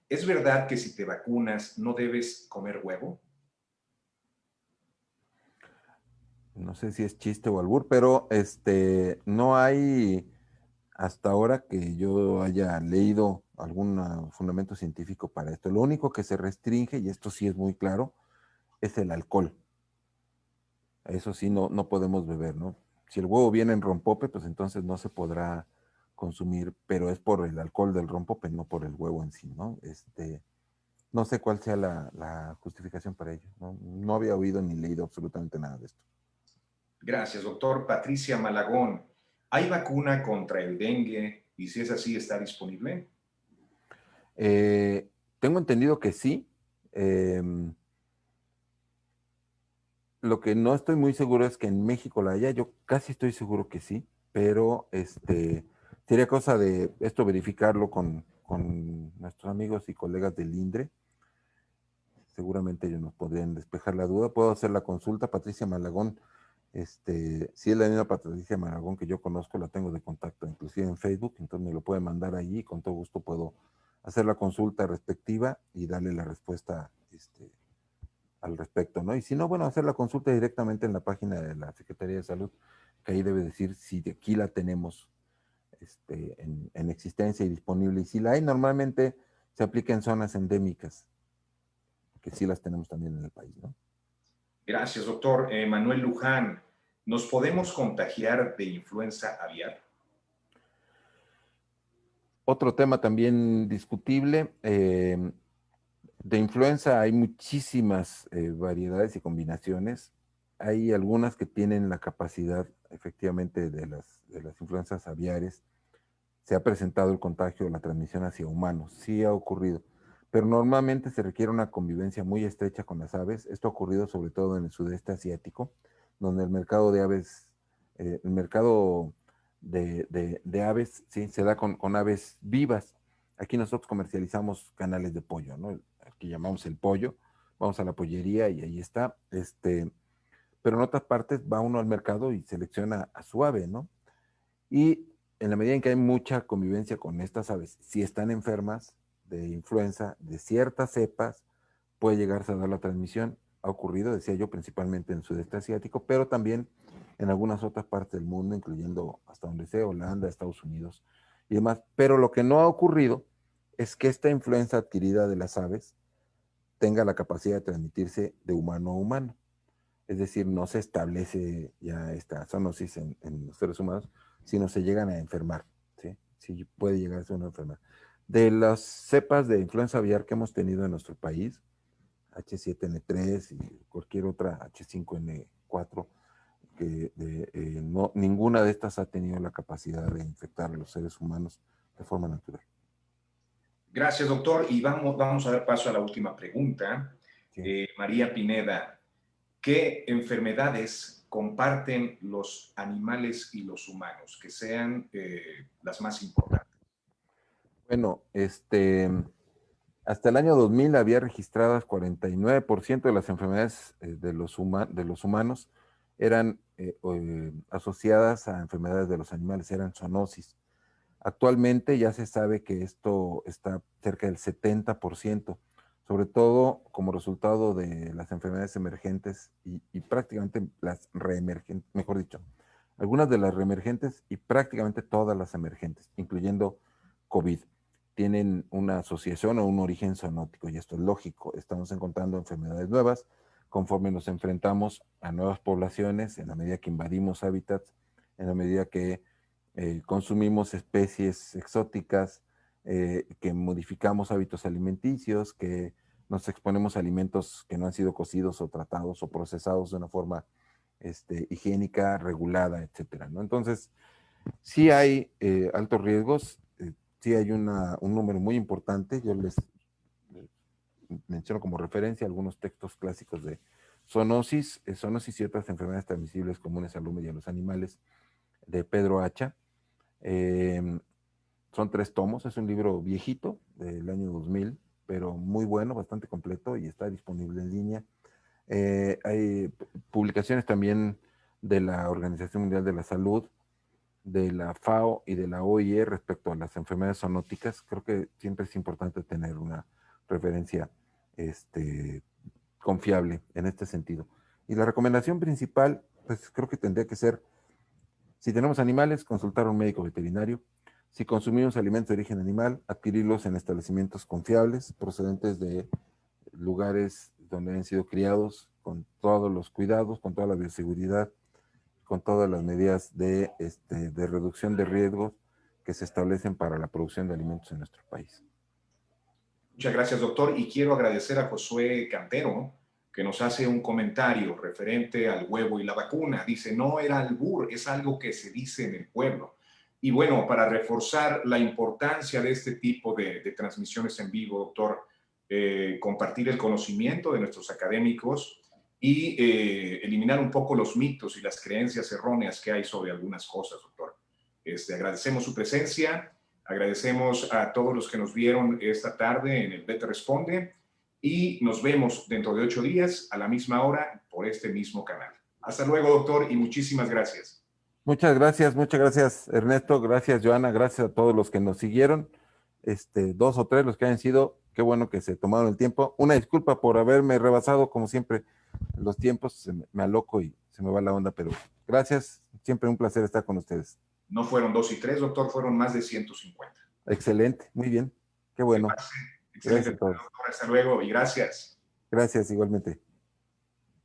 S1: ¿Es verdad que si te vacunas no debes comer huevo?
S2: no sé si es chiste o albur, pero no hay hasta ahora que yo haya leído algún fundamento científico para esto. Lo único que se restringe, y esto sí es muy claro, es el alcohol. Eso sí, no podemos beber, ¿no? Si el huevo viene en rompope, pues entonces no se podrá consumir, pero es por el alcohol del rompope, no por el huevo en sí, ¿no? No sé cuál sea la justificación para ello. No había oído ni leído absolutamente nada de esto.
S1: Gracias, doctor. Patricia Malagón, ¿hay vacuna contra el dengue? Y si es así, ¿está disponible?
S2: Eh, Tengo entendido que sí. Lo que no estoy muy seguro es que en México la haya. Yo casi estoy seguro que sí, pero sería cosa de esto verificarlo con nuestros amigos y colegas del INDRE. Seguramente ellos nos podrían despejar la duda. Puedo hacer la consulta. Patricia Malagón, si es la misma Patricia Malagón que yo conozco, la tengo de contacto, inclusive en Facebook, entonces me lo puede mandar allí y con todo gusto puedo hacer la consulta respectiva y darle la respuesta al respecto, ¿no? Y si no, bueno, hacer la consulta directamente en la página de la Secretaría de Salud, que ahí debe decir si de aquí la tenemos en existencia y disponible. Y si la hay, normalmente se aplica en zonas endémicas, que sí las tenemos también en el país, ¿no?
S1: Gracias, doctor. Manuel Luján, ¿nos podemos contagiar de influenza aviar?
S2: Otro tema también discutible, de influenza hay muchísimas variedades y combinaciones. Hay algunas que tienen la capacidad, efectivamente, de las influencias aviares. Se ha presentado el contagio o la transmisión hacia humanos, sí ha ocurrido, pero normalmente se requiere una convivencia muy estrecha con las aves. Esto ha ocurrido sobre todo en el sudeste asiático, donde el mercado de aves, el mercado de aves, sí, se da con aves vivas. Aquí nosotros comercializamos canales de pollo, ¿no? Aquí llamamos el pollo, vamos a la pollería y ahí está, pero en otras partes va uno al mercado y selecciona a su ave, ¿no? Y en la medida en que hay mucha convivencia con estas aves, si están enfermas de influenza de ciertas cepas, puede llegarse a dar la transmisión. Ha ocurrido, decía yo, principalmente en el sudeste asiático, pero también en algunas otras partes del mundo, incluyendo hasta donde sea, Holanda, Estados Unidos y demás. Pero lo que no ha ocurrido es que esta influenza adquirida de las aves tenga la capacidad de transmitirse de humano a humano. Es decir, no se establece ya esta zoonosis en los seres humanos, sino se llegan a enfermar, ¿sí? Sí puede llegar a ser una enfermedad. De las cepas de influenza aviar que hemos tenido en nuestro país, H7N3 y cualquier otra H5N4, ninguna de estas ha tenido la capacidad de infectar a los seres humanos de forma natural.
S1: Gracias, doctor. Y vamos a dar paso a la última pregunta.
S2: Sí.
S1: María Pineda, ¿qué enfermedades comparten los animales y los humanos? Que sean las más importantes.
S2: Bueno, hasta el año 2000 había registradas 49% de las enfermedades de los humanos eran asociadas a enfermedades de los animales, eran zoonosis. Actualmente ya se sabe que esto está cerca del 70%, sobre todo como resultado de las enfermedades emergentes y prácticamente las reemergentes, mejor dicho, algunas de las reemergentes y prácticamente todas las emergentes, incluyendo COVID, tienen una asociación o un origen zoonótico, y esto es lógico. Estamos encontrando enfermedades nuevas conforme nos enfrentamos a nuevas poblaciones, en la medida que invadimos hábitats, en la medida que consumimos especies exóticas, que modificamos hábitos alimenticios, que nos exponemos a alimentos que no han sido cocidos o tratados o procesados de una forma higiénica, regulada, etcétera, ¿no? Entonces, sí hay altos riesgos, sí hay un número muy importante. Yo les menciono como referencia algunos textos clásicos de zoonosis y otras enfermedades transmisibles comunes al hombre y a los animales, de Pedro Hacha. Eh, Son 3 tomos, es un libro viejito del año 2000, pero muy bueno, bastante completo y está disponible en línea. Hay publicaciones también de la Organización Mundial de la Salud, de la FAO y de la OIE respecto a las enfermedades zoonóticas. Creo que siempre es importante tener una referencia confiable en este sentido. Y la recomendación principal pues creo que tendría que ser, si tenemos animales, consultar a un médico veterinario. Si consumimos alimentos de origen animal, adquirirlos en establecimientos confiables, procedentes de lugares donde han sido criados con todos los cuidados, con toda la bioseguridad, con todas las medidas de reducción de riesgos que se establecen para la producción de alimentos en nuestro país.
S1: Muchas gracias, doctor. Y quiero agradecer a Josué Cantero, que nos hace un comentario referente al huevo y la vacuna. Dice, no era albur, es algo que se dice en el pueblo. Y bueno, para reforzar la importancia de este tipo de transmisiones en vivo, doctor, compartir el conocimiento de nuestros académicos y eliminar un poco los mitos y las creencias erróneas que hay sobre algunas cosas, doctor. Agradecemos su presencia, agradecemos a todos los que nos vieron esta tarde en el Beta Responde y nos vemos dentro de 8 días a la misma hora por este mismo canal. Hasta luego, doctor, y muchísimas gracias.
S2: Muchas gracias, Ernesto, gracias, Joana, gracias a todos los que nos siguieron, 2 o 3 los que hayan sido, qué bueno que se tomaron el tiempo. Una disculpa por haberme rebasado, como siempre, los tiempos, me aloco y se me va la onda, pero gracias, siempre un placer estar con ustedes.
S1: No fueron 2 y 3, doctor, fueron más de 150.
S2: Excelente, muy bien, qué bueno.
S1: Excelente,
S2: Gracias a todos.
S1: doctor, hasta luego y gracias.
S2: Gracias, igualmente.